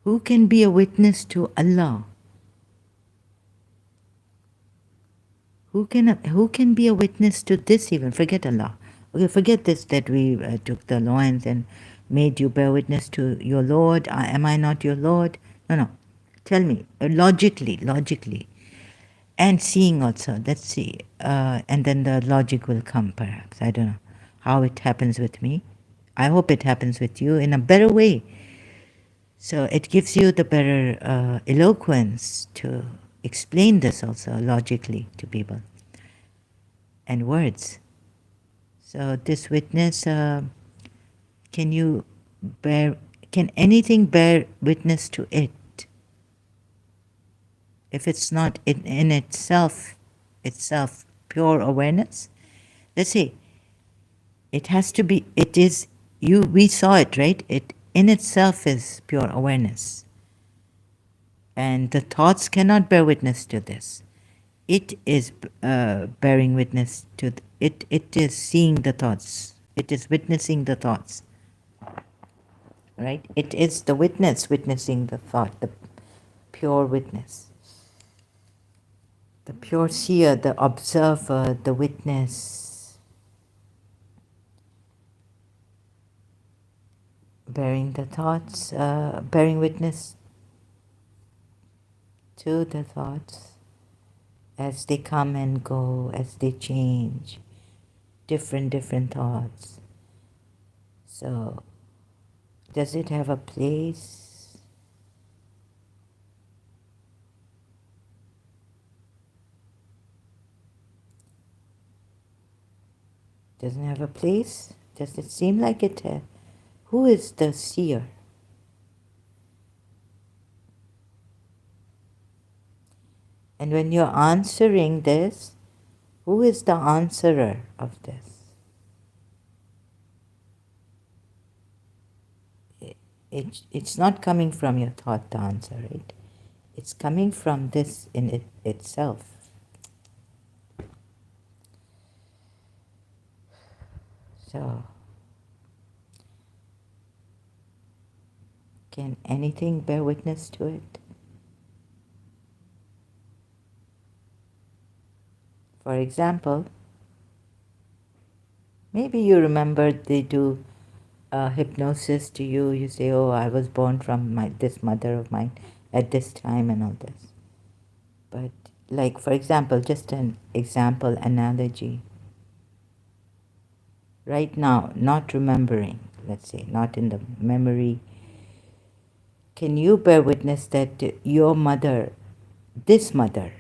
Who can be a witness to Allah? Who can be a witness to this even? Forget Allah. Okay, forget this that we took the loins and made you bear witness to your Lord. Am I not your Lord? No. Tell me, logically. And seeing also, let's see. And then the logic will come perhaps. I don't know how it happens with me. I hope it happens with you in a better way. So it gives you the better eloquence to explain this also logically to people and words. So this witness, can anything bear witness to it? If it's not in itself pure awareness, let's say it has to be, we saw it, right? It in itself is pure awareness. And the thoughts cannot bear witness to this. It is bearing witness to, it is seeing the thoughts. It is witnessing the thoughts. Right? It is the witness witnessing the thought, the pure witness. The pure seer, the observer, the witness, bearing the thoughts, bearing witness to the thoughts as they come and go, as they change, different thoughts. So, does it have a place? Doesn't have a place? Does it seem like it? Who is the seer? And when you're answering this, who is the answerer of this? It's not coming from your thought, the answer, right? It's coming from this in itself. So, can anything bear witness to it? For example, maybe you remember they do hypnosis to you. You say, oh, I was born from this mother of mine at this time and all this. But like, for example, just an example analogy. Right now, not remembering, let's say, not in the memory, can you bear witness that your mother, this mother,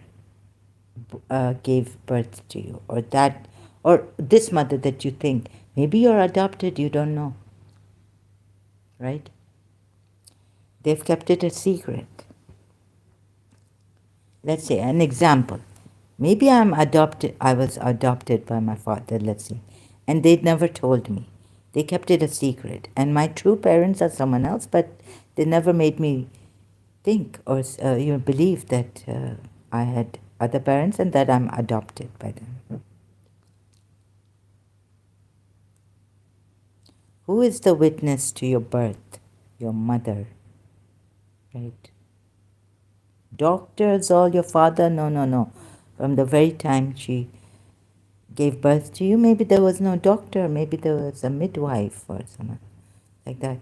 gave birth to you, or this mother that you think, maybe you're adopted, you don't know, right? They've kept it a secret. Let's say, an example. Maybe I was adopted by my father, let's say, and they never told me. They kept it a secret. And my true parents are someone else, but they never made me think or believe that I had other parents and that I'm adopted by them. Who is the witness to your birth? Your mother, right? Doctors, all your father? No. From the very time she gave birth to you, maybe there was no doctor, maybe there was a midwife or someone like that.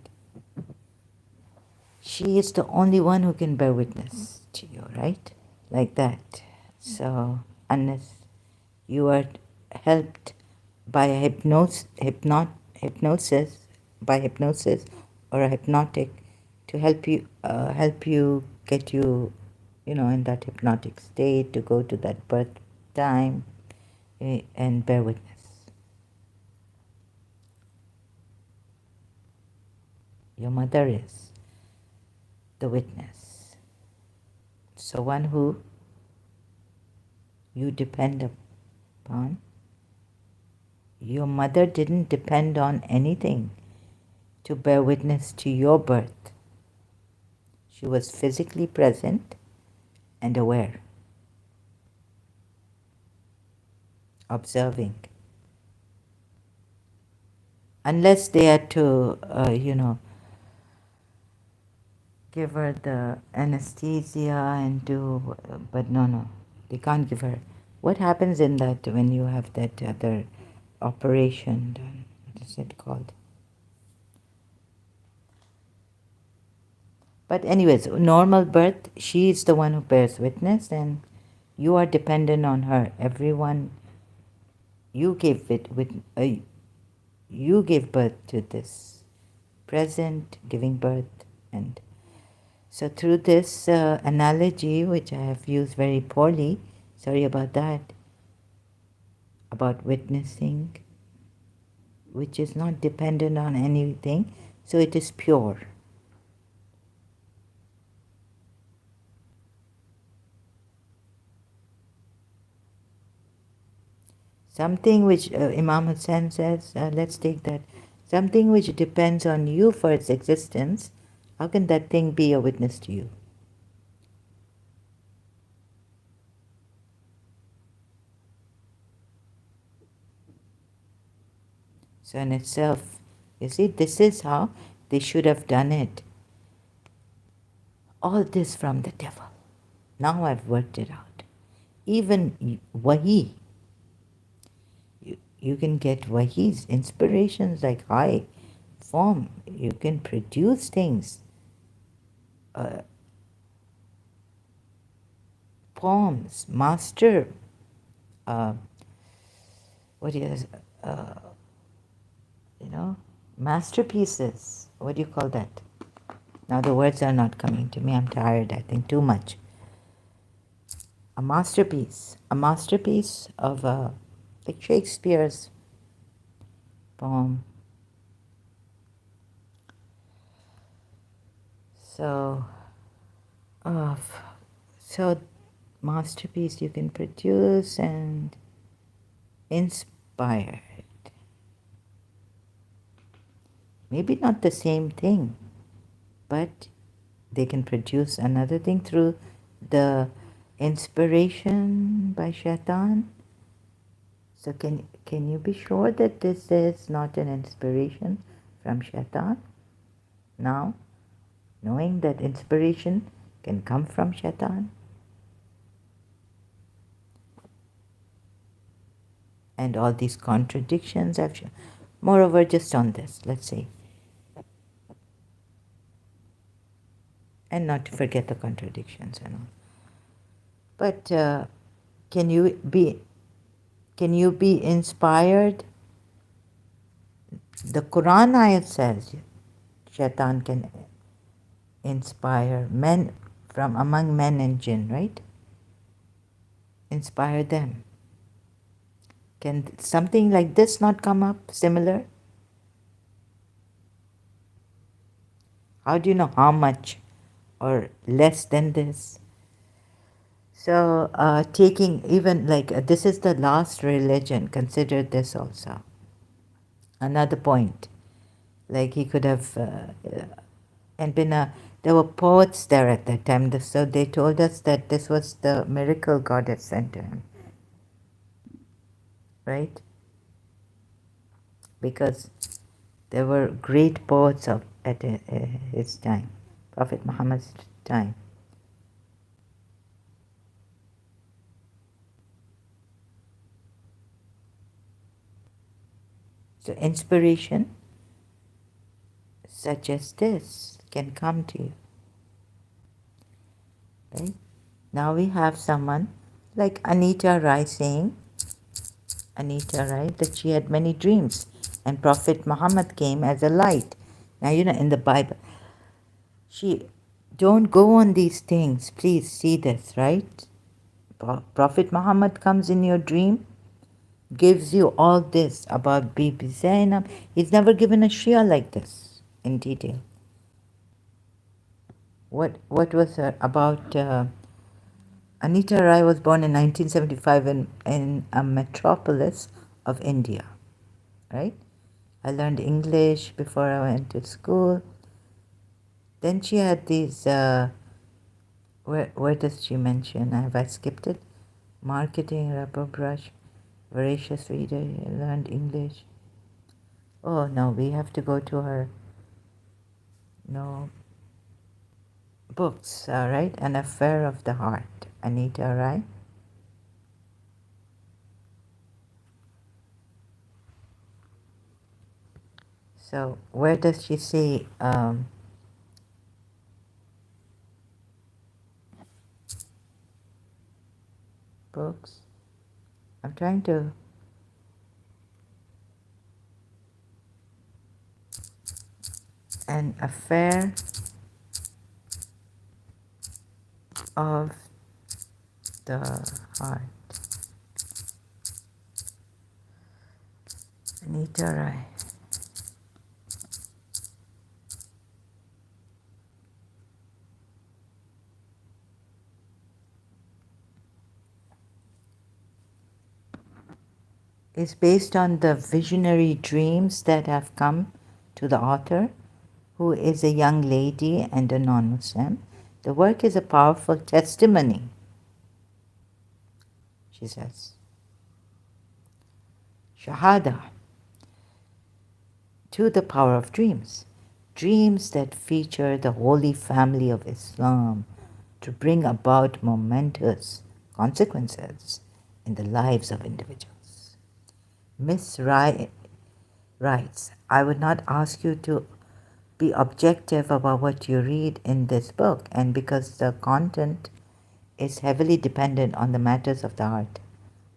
She is the only one who can bear witness to you, right? Like that. So, unless you are helped by a hypnosis, or a hypnotic to help you get you, in that hypnotic state to go to that birth time and bear witness. Your mother is the witness. So one who you depend upon. Your mother didn't depend on anything to bear witness to your birth. She was physically present and aware, observing. Unless they had to, give her the anesthesia and do, but no, they can't give her. What happens in that when you have that other operation done? What is it called? But anyways, normal birth, she is the one who bears witness, and you are dependent on her. Everyone, you gave you gave birth to this present, giving birth, and so through this analogy, which I have used very poorly, sorry about that, about witnessing, which is not dependent on anything, so it is pure. Something which Imam Hussain says, let's take that, something which depends on you for its existence, how can that thing be a witness to you? So in itself, you see, this is how they should have done it. All this from the devil. Now I've worked it out. Even wahi, you can get wahis, inspirations like high form. You can produce things, poems, master, uh, what is, uh, masterpieces. What do you call that? Now the words are not coming to me. I'm tired, I think, too much. A masterpiece of like Shakespeare's poem. So, uh, so masterpiece you can produce and inspire. Maybe not the same thing, but they can produce another thing through the inspiration by Shaitan. So can you be sure that this is not an inspiration from Shaitan? Now, knowing that inspiration can come from Shaitan, and all these contradictions I've shown. Moreover, just on this, let's say, and not to forget the contradictions and all. But can you be inspired? The Quran ayat says Shaitan can inspire men from among men and jinn, right? Inspire them. Can something like this not come up, similar? How do you know how much or less than this? So taking even like this is the last religion, consider this also. Another point, like he could have and been there were poets there at that time, so they told us that this was the miracle God had sent to him, right? Because there were great poets at his time, Prophet Muhammad's time. So inspiration such as this can come to you, right? Now we have someone like Anita Rai saying, that she had many dreams and Prophet Muhammad came as a light. Now, in the Bible, don't go on these things, please see this, right? Prophet Muhammad comes in your dream, gives you all this about Bibi Zainab. He's never given a Shia like this in detail. What was about Anita Rai was born in 1975 in a metropolis of India, right? I learned English before I went to school. Then she had these, where does she mention? Have I skipped it? Marketing, rubber brush, voracious reader, learned English. Oh no, we have to go to her, no, books, all right? An Affair of the Heart, Anita Rai. So where does she say books? I'm trying to, An Affair of the Heart, Anita Rai. Is based on the visionary dreams that have come to the author, who is a young lady and a non-Muslim. The work is a powerful testimony, she says. Shahada to the power of dreams. Dreams that feature the Holy Family of Islam to bring about momentous consequences in the lives of individuals. Miss Rai writes, I would not ask you to be objective about what you read in this book, and because the content is heavily dependent on the matters of the heart,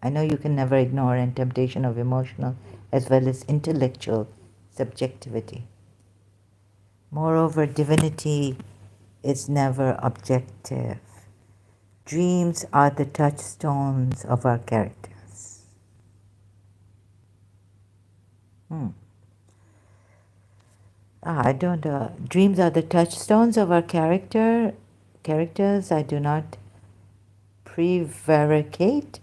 I know you can never ignore a temptation of emotional as well as intellectual subjectivity. Moreover, divinity is never objective. Dreams are the touchstones of our characters. I don't. Dreams are the touchstones of our characters. I do not prevaricate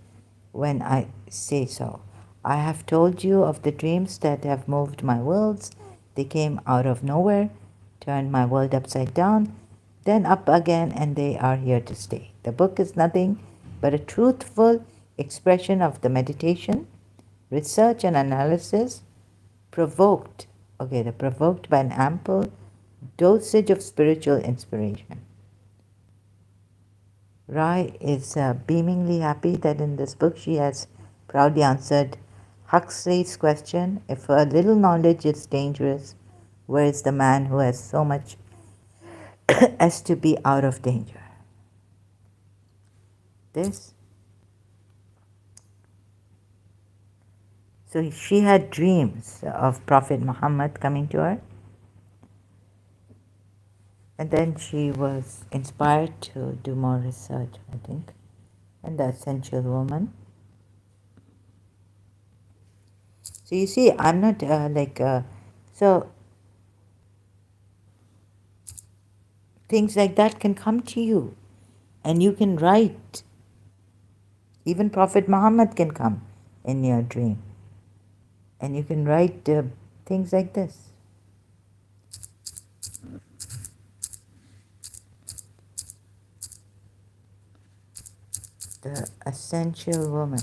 when I say so. I have told you of the dreams that have moved my worlds. They came out of nowhere, turned my world upside down, then up again, and they are here to stay. The book is nothing but a truthful expression of the meditation, research, and analysis provoked by an ample dosage of spiritual inspiration. Rai is beamingly happy that in this book she has proudly answered Huxley's question, if a little knowledge is dangerous, where is the man who has so much as to be out of danger? This. So she had dreams of Prophet Muhammad coming to her. And then she was inspired to do more research, I think, and the essential woman. So you see, I'm not so things like that can come to you and you can write. Even Prophet Muhammad can come in your dream and you can write things like this. The essential woman.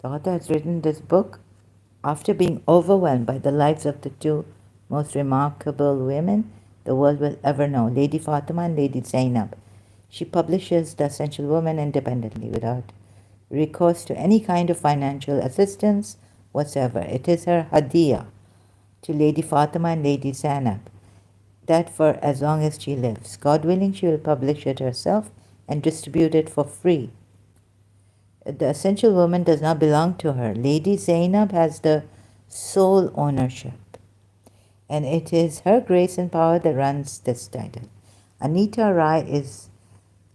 The author has written this book after being overwhelmed by the lives of the two most remarkable women the world will ever know, Lady Fatima and Lady Zainab. She publishes The Essential Woman independently without recourse to any kind of financial assistance whatsoever. It is her hadiyah to Lady Fatima and Lady Zainab that for as long as she lives, God willing, she will publish it herself and distribute it for free. The Essential Woman does not belong to her. Lady Zainab has the sole ownership, and it is her grace and power that runs this title. Anita Rai is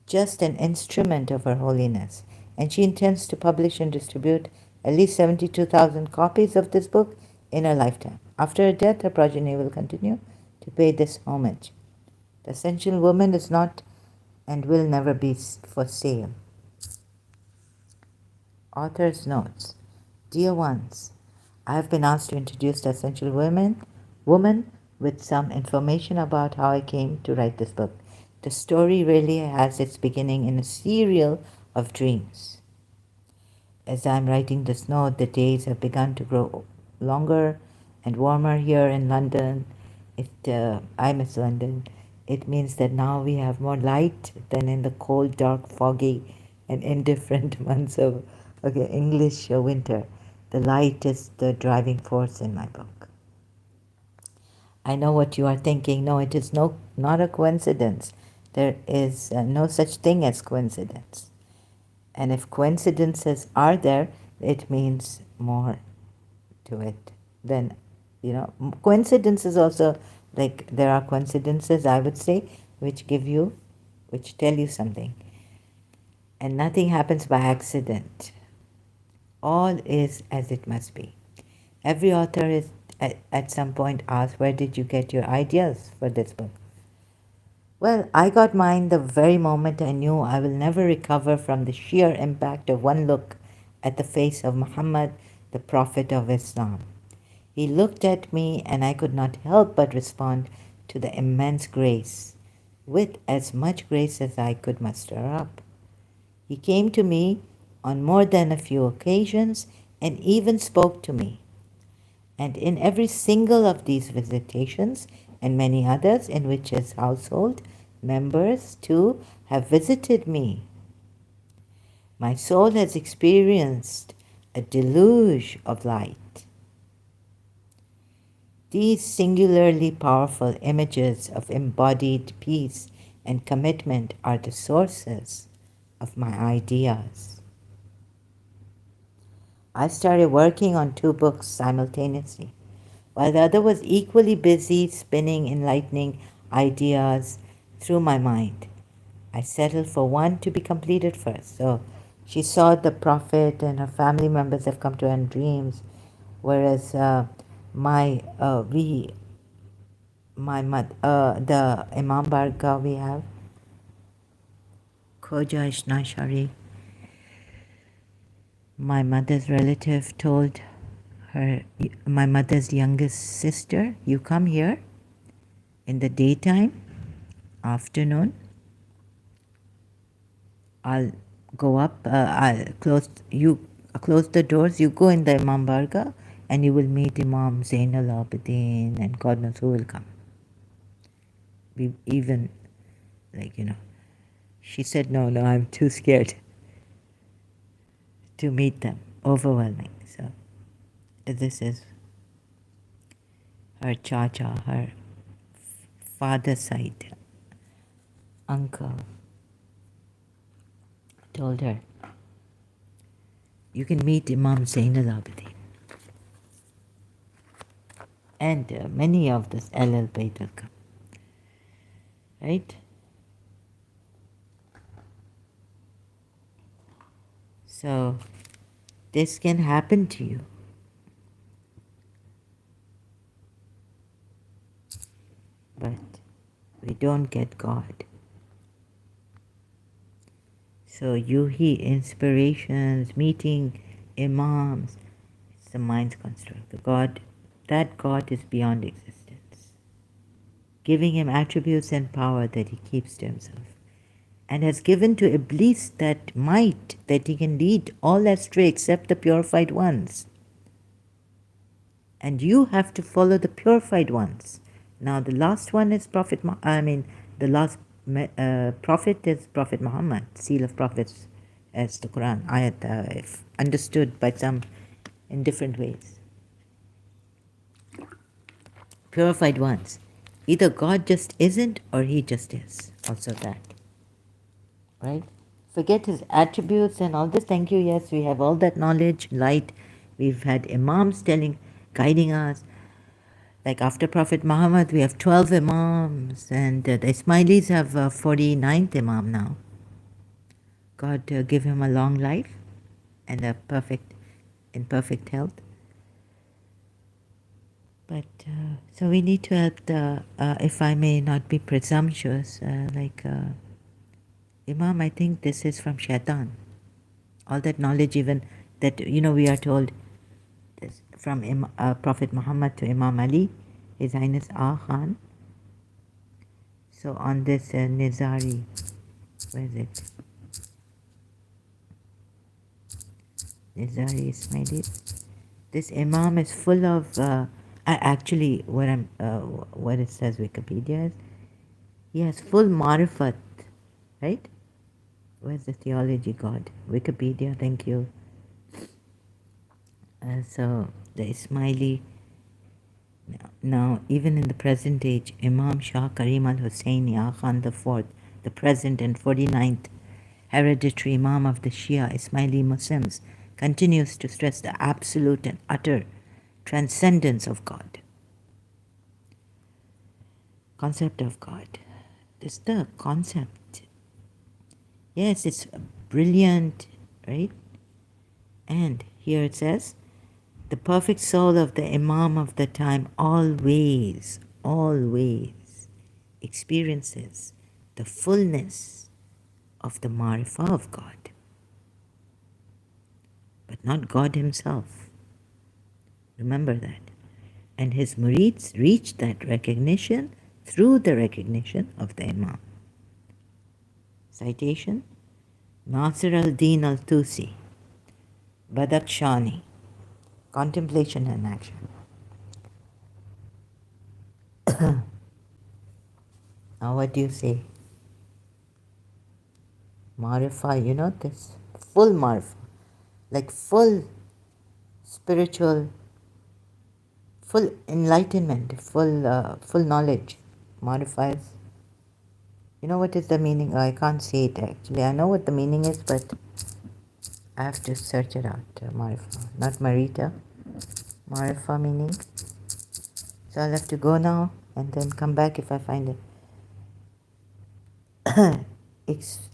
just an instrument of Her Holiness, and she intends to publish and distribute at least 72,000 copies of this book in her lifetime. After her death, her progeny will continue to pay this homage. The Essential Woman is not and will never be for sale. Author's notes. Dear ones, I have been asked to introduce the Essential Woman with some information about how I came to write this book. The story really has its beginning in a serial of dreams. As I am writing this note, the days have begun to grow longer and warmer here in London. I miss London. It means that now we have more light than in the cold, dark, foggy, and indifferent months of English winter. The light is the driving force in my book. I know what you are thinking. No, it is not a coincidence. There is no such thing as coincidence. And if coincidences are there, it means more to it than, coincidences also, like there are coincidences, I would say, which tell you something. And nothing happens by accident. All is as it must be. Every author is at some point asked, where did you get your ideas for this book? Well, I got mine the very moment I knew I will never recover from the sheer impact of one look at the face of Muhammad, the Prophet of Islam. He looked at me and I could not help but respond to the immense grace, with as much grace as I could muster up. He came to me on more than a few occasions and even spoke to me. And in every single of these visitations, and many others in which his household members too have visited me, my soul has experienced a deluge of light. These singularly powerful images of embodied peace and commitment are the sources of my ideas. I started working on 2 books simultaneously, while the other was equally busy spinning enlightening ideas through my mind. I settled for one to be completed first. So she saw the Prophet and her family members have come to her in dreams, whereas the Imam Barka we have, Khoja Ishnashari, my mother's relative told my mother's youngest sister, you come here in the daytime, afternoon, I'll go up, I'll close the doors, you go in the Imam Barga and you will meet Imam Zainal Abidin and God knows who will come. We even, she said, no, I'm too scared to meet them, overwhelming. So this is her chacha, her father's side uncle told her, you can meet Imam Zainal Abidin. And many of this LL Bayt will come. Right? So this can happen to you. But we don't get God. So Yuhi inspirations, meeting imams, it's the mind's construct. That God is beyond existence, giving him attributes and power that he keeps to himself, and has given to Iblis that might that he can lead all astray except the purified ones. And you have to follow the purified ones. Now the last one is the last prophet is Prophet Muhammad, seal of prophets, as the Quran ayat, if understood by some in different ways. Purified ones. Either God just isn't or he just is. Also that. Right? Forget his attributes and all this. Thank you. Yes, we have all that knowledge, light. We've had imams guiding us. Like after Prophet Muhammad, we have 12 imams, and the Ismailis have 49th imam now. God give him a long life and in perfect health. But so we need to help the, if I may not be presumptuous, Imam, I think this is from Shaitan. All that knowledge, even that, we are told this from Prophet Muhammad to Imam Ali, His Highness Ah Khan. So on this Nizari, where is it? Nizari Ismaili. This Imam is full of, actually, what it says Wikipedia is, he has full marifat, right? Where's the theology God? Wikipedia, thank you. So the Ismaili, now even in the present age, Imam Shah Karim al-Husseini Khan IV, the present and 49th hereditary Imam of the Shia Ismaili Muslims, continues to stress the absolute and utter transcendence of God. Concept of God. This is the concept. Yes, it's brilliant, right? And here it says, the perfect soul of the Imam of the time always experiences the fullness of the marifah of God, but not God himself. Remember that. And his murids reach that recognition through the recognition of the Imam. Citation, Nasir al-Din al-Tusi, Badakhshani, Contemplation and Action. Now what do you say? Marifah, this full marifah, like full spiritual, full enlightenment, full knowledge. Marifah is, what is the meaning? Oh, I can't say it actually. I know what the meaning is, but I have to search it out. Marifah, not Marita. Marifah meaning. So I'll have to go now and then come back if I find it.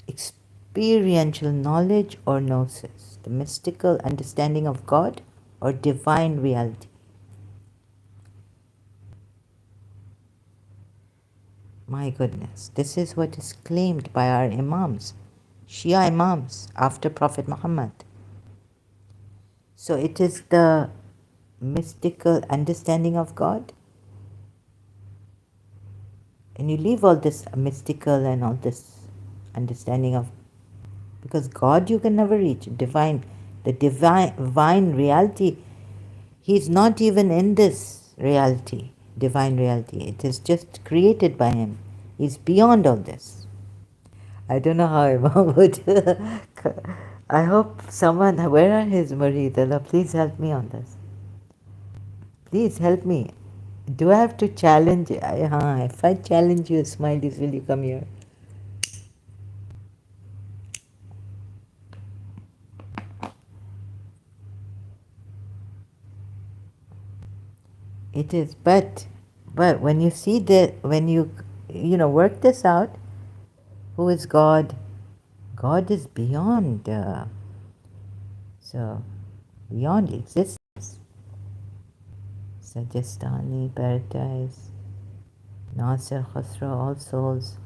Experiential knowledge or gnosis, the mystical understanding of God or divine reality. My goodness, this is what is claimed by our Imams, Shia Imams after Prophet Muhammad. So it is the mystical understanding of God. And you leave all this mystical and all this understanding of, because God you can never reach, the divine reality. He's not even in this reality, divine reality. It is just created by him. He's beyond all this. I don't know how Imam would. I hope someone, where are his murid? Allah, please help me on this. Please help me. Do I have to challenge? If I challenge you, Smileys, will you come here? It is, but when you see when you work this out, who is God? God is beyond, beyond existence. Sajastani, paradise, Nasir, Khusro, all souls.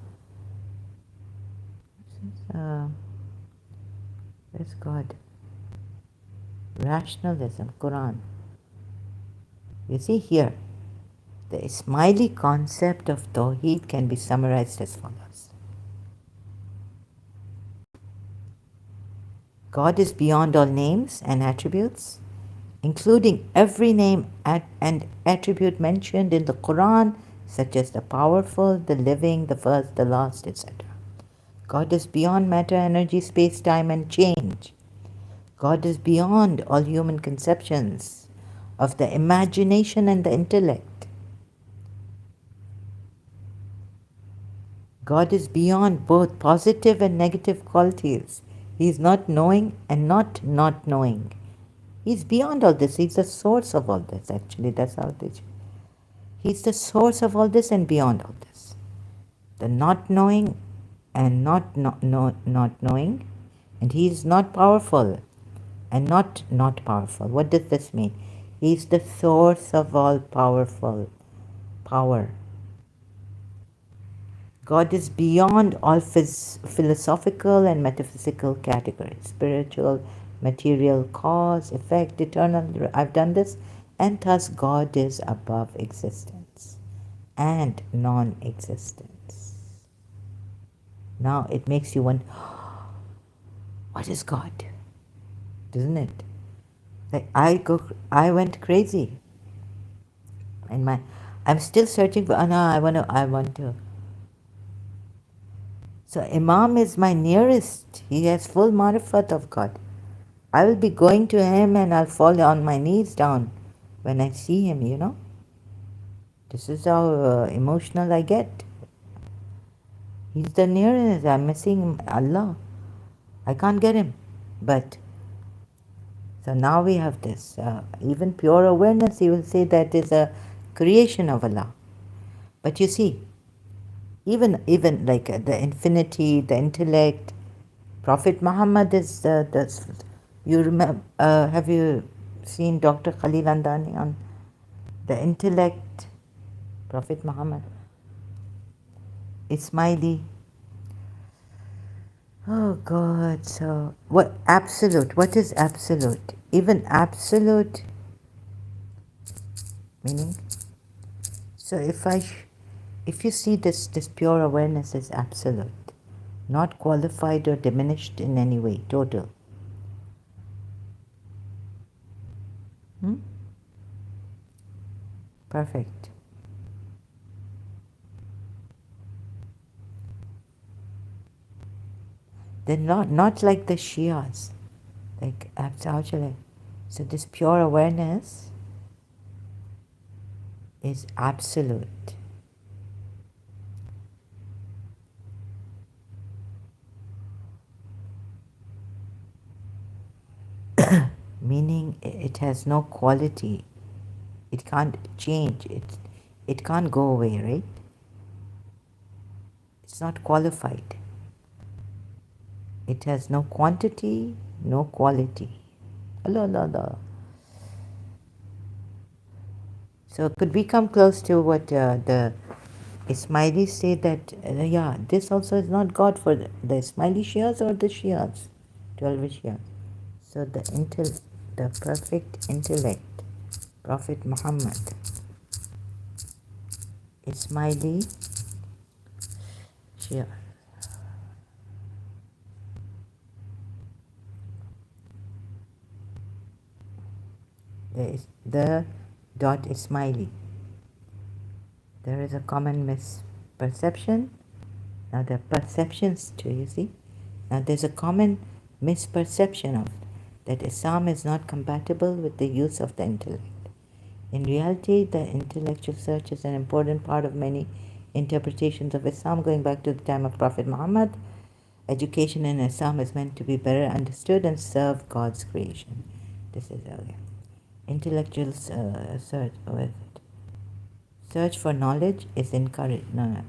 Where's God? Rationalism, Quran. You see here, the Ismaili concept of Tawheed can be summarized as follows. God is beyond all names and attributes, including every name and attribute mentioned in the Quran, such as the powerful, the living, the first, the last, etc. God is beyond matter, energy, space, time, and change. God is beyond all human conceptions of the imagination and the intellect. God is beyond both positive and negative qualities. He is not knowing and not knowing. He's beyond all this. He's the source of all this, actually. That's how it is. He's the source of all this and beyond all this. The not knowing and not knowing And he's not powerful and not powerful. What does this mean? He's the source of all powerful power. God is beyond all philosophical and metaphysical categories, spiritual, material, cause, effect, eternal. I've done this, and thus God is above existence and non-existence. Now it makes you wonder, what is God? Doesn't it? Like I went crazy, and I'm still searching for. Oh no, I want to. So Imam is my nearest. He has full marifat of God. I will be going to him and I'll fall on my knees down when I see him. This is how emotional I get. He's the nearest. I'm missing Allah. I can't get him. But, so now we have this. Even pure awareness, he will say that is a creation of Allah. But you see, even like the infinity, the intellect, Prophet Muhammad is you remember, have you seen Dr. Khalil Andani on the intellect? Prophet Muhammad, Ismaili. Oh God, so what absolute? What is absolute? Even absolute meaning? So if you see this pure awareness is absolute, not qualified or diminished in any way, total. Hmm? Perfect. They're not like the Shias. Like, how shall I? So this pure awareness is absolute. Meaning it has no quality. It can't change. It can't go away, right? It's not qualified. It has no quantity, no quality. Allah, Allah, Allah. So could we come close to what the Ismailis say that, yeah, this also is not God for the Ismaili Shias or the Shias, 12 Shias. So the perfect intellect, Prophet Muhammad, Ismaili Shia. There is the dot Ismaili. There is a common misperception. Now there are perceptions too, you see. Now there's a common misperception of that Islam is not compatible with the use of the intellect. In reality, the intellectual search is an important part of many interpretations of Islam going back to the time of Prophet Muhammad. Education in Islam is meant to be better understood and serve God's creation. This is earlier. Intellectual search. Search for knowledge is encouraged. No.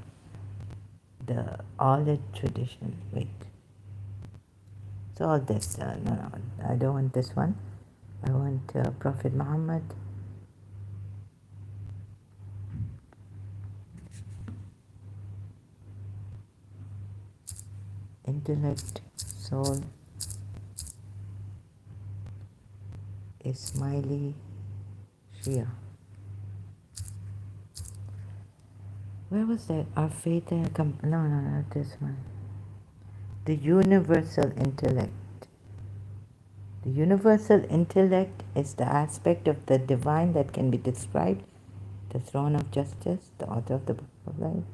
The Aulid tradition. Wait. So all this. No. I don't want this one. I want Prophet Muhammad. Intellect, soul, Ismaili Shia. Where was that? Our faith and no, not this one. The universal intellect. The universal intellect is the aspect of the divine that can be described. The throne of justice, the author of the book of life,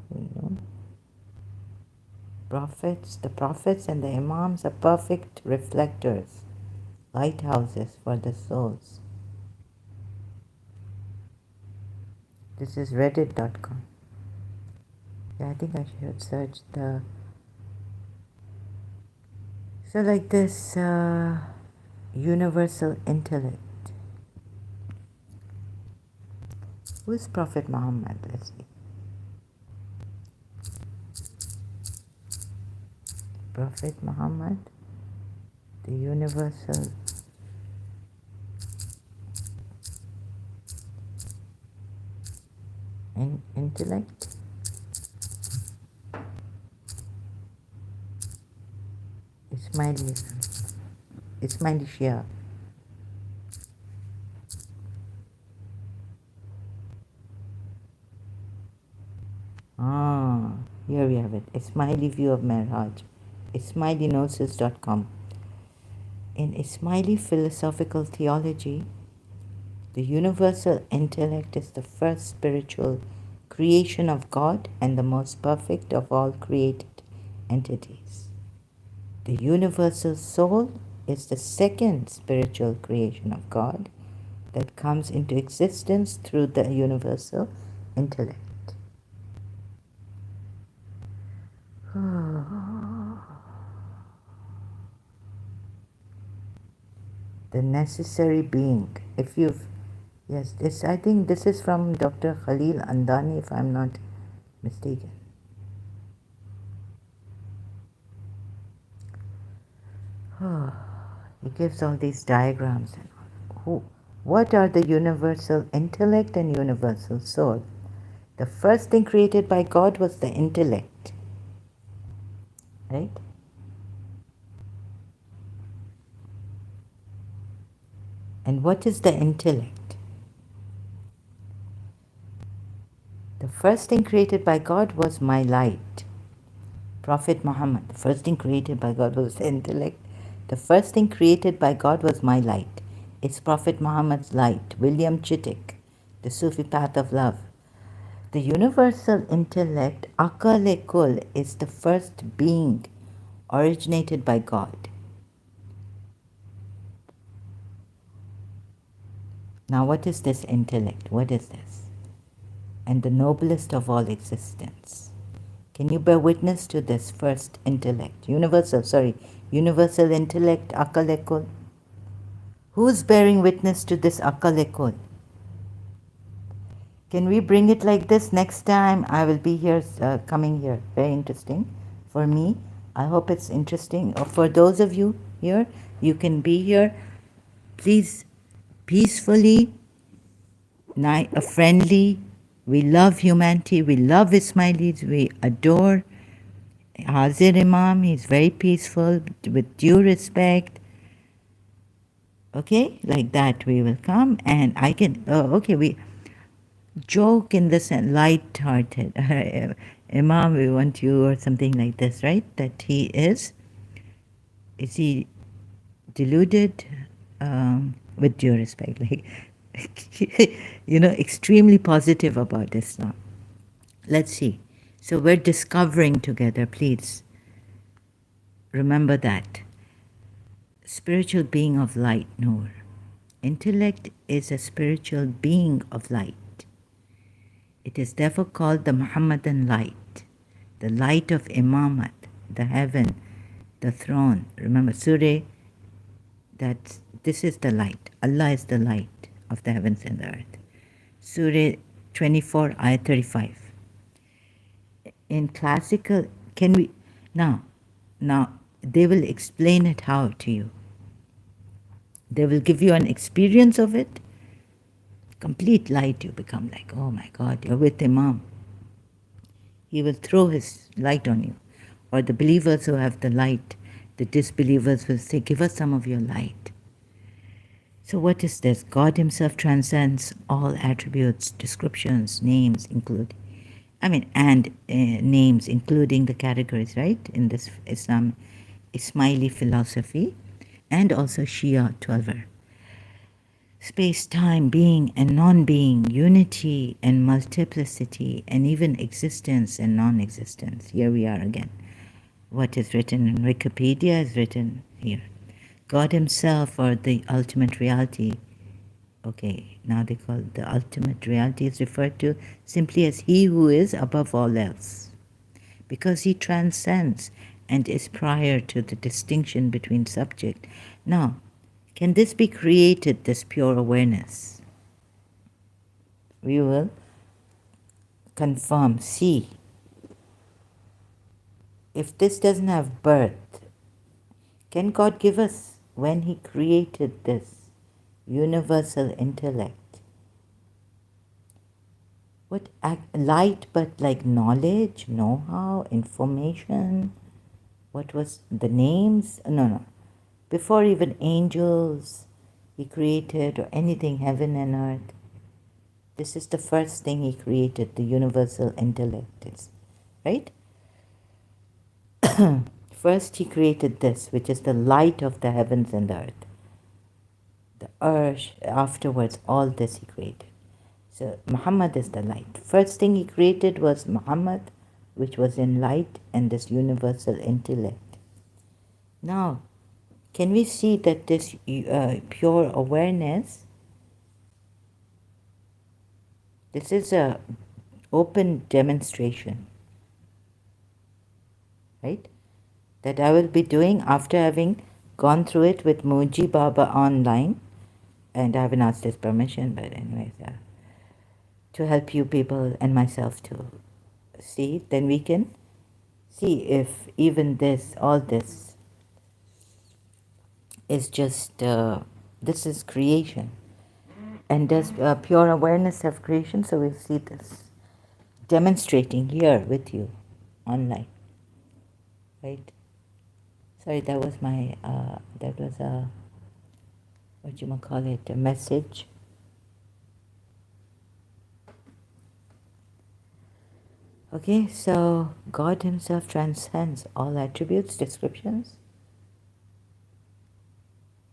the prophets and the imams are perfect reflectors, lighthouses for the souls. This is reddit.com. Yeah, I think I should search the... So like this universal intellect. Who is Prophet Muhammad? Let's see. Prophet Muhammad. The universal intellect. Ex-Shia. Ah, here we have it. Ismaili view of Miraj. IsmailiGnosis.com. In Ismaili philosophical theology, the universal intellect is the first spiritual creation of God and the most perfect of all created entities. The universal soul is the second spiritual creation of God that comes into existence through the universal intellect. The necessary being. If you've, yes, this, I think this is from Dr. Khalil Andani, if I'm not mistaken. He gives all these diagrams. What are the universal intellect and universal soul? The first thing created by God was the intellect, right? And what is the intellect? The first thing created by God was my light. Prophet Muhammad, the first thing created by God was the intellect. The first thing created by God was my light. It's Prophet Muhammad's light. William Chittick, The Sufi Path of Love. The universal intellect, Akal Kul, is the first being originated by God. Now, what is this intellect? What is this? And the noblest of all existence. Can you bear witness to this first intellect? Universal intellect, Akal Kul. Who's bearing witness to this Akal Kul? Can we bring it like this next time? I will be here, coming here. Very interesting for me. I hope it's interesting. For those of you here, you can be here. Please, peacefully, friendly. We love humanity. We love Ismailis. We adore Hazir Imam. He's very peaceful, with due respect. Okay, like that we will come, and I can. Okay, we joke in the sense, light-hearted. Imam, we want you, or something like this, right? That he is he deluded, with due respect, like, extremely positive about Islam. Let's see. So we're discovering together, please. Remember that. Spiritual being of light, Noor. Intellect is a spiritual being of light. It is therefore called the Muhammadan light, the light of Imamat, the heaven, the throne. Remember, Surah, that this is the light. Allah is the light of the heavens and the earth. Surah 24, ayat 35. In classical, now, they will explain it how to you. They will give you an experience of it. Complete light, you become like, oh my God, you're with Imam. He will throw his light on you. Or the believers who have the light, the disbelievers will say, give us some of your light. So what is this? God himself transcends all attributes, descriptions, names, names, including the categories, right? In this Ismaili philosophy, and also Shia 12er. Space, time, being and non-being, unity and multiplicity, and even existence and non-existence. Here we are again. What is written in Wikipedia is written here. God himself, or the ultimate reality. Okay, now they call it the ultimate reality, is referred to simply as he who is above all else, because he transcends and is prior to the distinction between subject. Now, can this be created, this pure awareness? We will confirm, see. If this doesn't have birth, can God give us when he created this universal intellect, what light but like knowledge, know-how, information, what was the names? No. Before even angels he created or anything, heaven and earth, this is the first thing he created, the universal intellect, right? First he created this, which is the light of the heavens and the earth. The earth, afterwards, all this he created. So Muhammad is the light. First thing he created was Muhammad, which was in light and this universal intellect. Now, can we see that this pure awareness, this is a open demonstration, right? That I will be doing after having gone through it with Muji Baba online, and I haven't asked his permission, but anyways, to help you people and myself to see, then we can see if even this, all this is just, this is creation. And does pure awareness have creation? So we'll see this demonstrating here with you online, right? Sorry, that was my, that was a, what you might call it, a message. Okay, so God himself transcends all attributes, descriptions.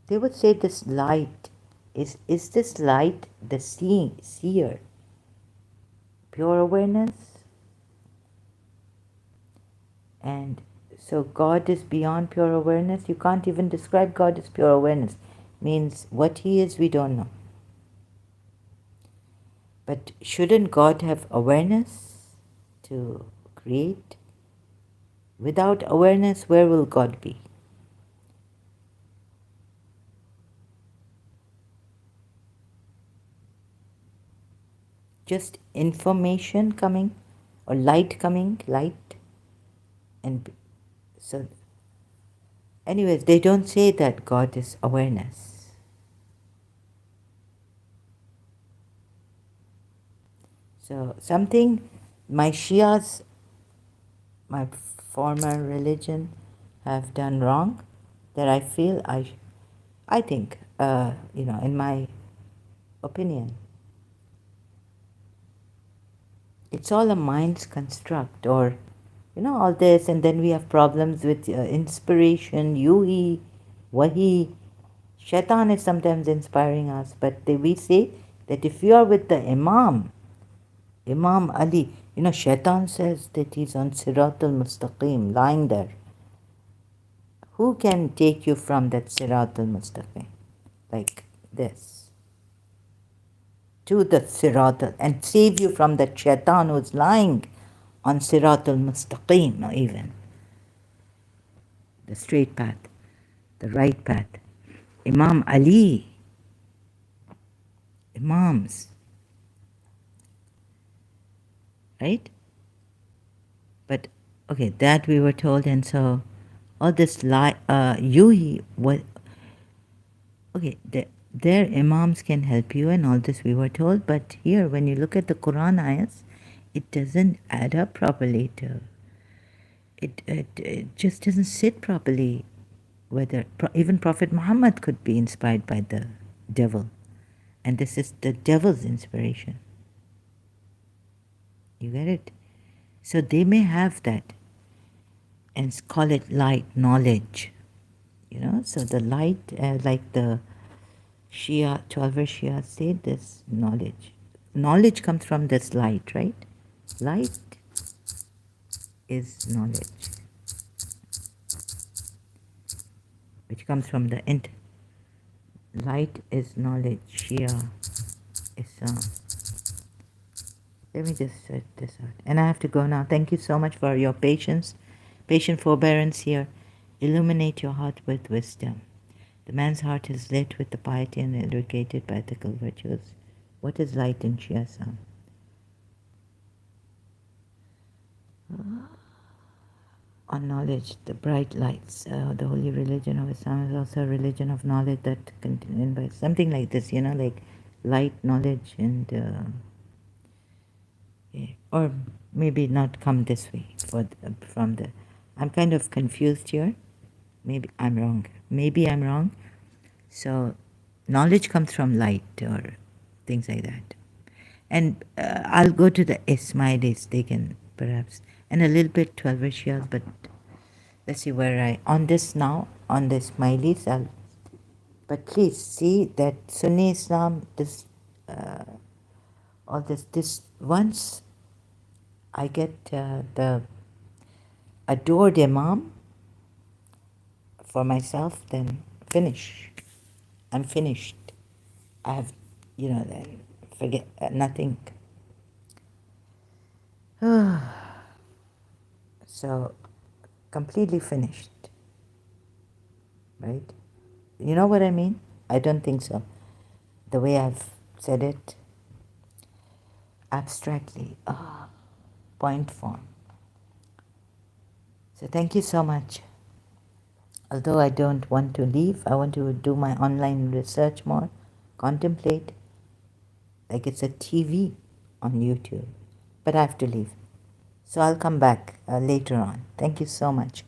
They would say this light, is this light the seer, pure awareness? And so God is beyond pure awareness. You can't even describe God as pure awareness. Means what he is, we don't know. But shouldn't God have awareness to create? Without awareness, where will God be? Just information coming, or light coming, light. And so, anyways, they don't say that God is awareness. So something my Shias, my former religion, have done wrong, that I feel I think, in my opinion, it's all a mind's construct, or all this, and then we have problems with inspiration, yuhi, wahi. Shaitan is sometimes inspiring us, but we say that if you are with the Imam Ali, Shaitan says that he's on Sirat al-Mustaqim, lying there. Who can take you from that Sirat al-Mustaqim, like this, to the Sirat and save you from that Shaitan who's lying on Sirat al-Mustaqim, even the straight path, the right path. Imam Ali, Imams, right? But okay, that we were told, and so all this lie, Yuhi, what? Okay, their Imams can help you, and all this we were told. But here, when you look at the Quran ayahs, it doesn't add up properly. It just doesn't sit properly. Whether even Prophet Muhammad could be inspired by the devil, and this is the devil's inspiration. You get it? So they may have that and call it light, knowledge. So the light, like the Shia, 12 Shia say this knowledge. Knowledge comes from this light, right? Light is knowledge, which comes from the light is knowledge, Shia, Islam. Let me just set this out. And I have to go now. Thank you so much for your patience, patient forbearance here. Illuminate your heart with wisdom. The man's heart is lit with the piety and irrigated by ethical virtues. What is light in Shia Islam? on knowledge, the bright lights. The holy religion of Islam is also a religion of knowledge that contains by something like this, like light, knowledge, and yeah. Or maybe not come this way from the. I'm kind of confused here. Maybe I'm wrong. Maybe I'm wrong. So, knowledge comes from light or things like that. And I'll go to the Ismailis. They can perhaps, and a little bit 12 Shias, but let's see where on this now, on the Ismailis, but please see that Sunni Islam, all this, once I get the adored Imam for myself, then finish. I'm finished. I have, then forget nothing. So, completely finished, right? You know what I mean? I don't think so. The way I've said it, abstractly, point form. So, thank you so much. Although I don't want to leave, I want to do my online research more, contemplate, like it's a TV on YouTube. But I have to leave. So I'll come back later on. Thank you so much.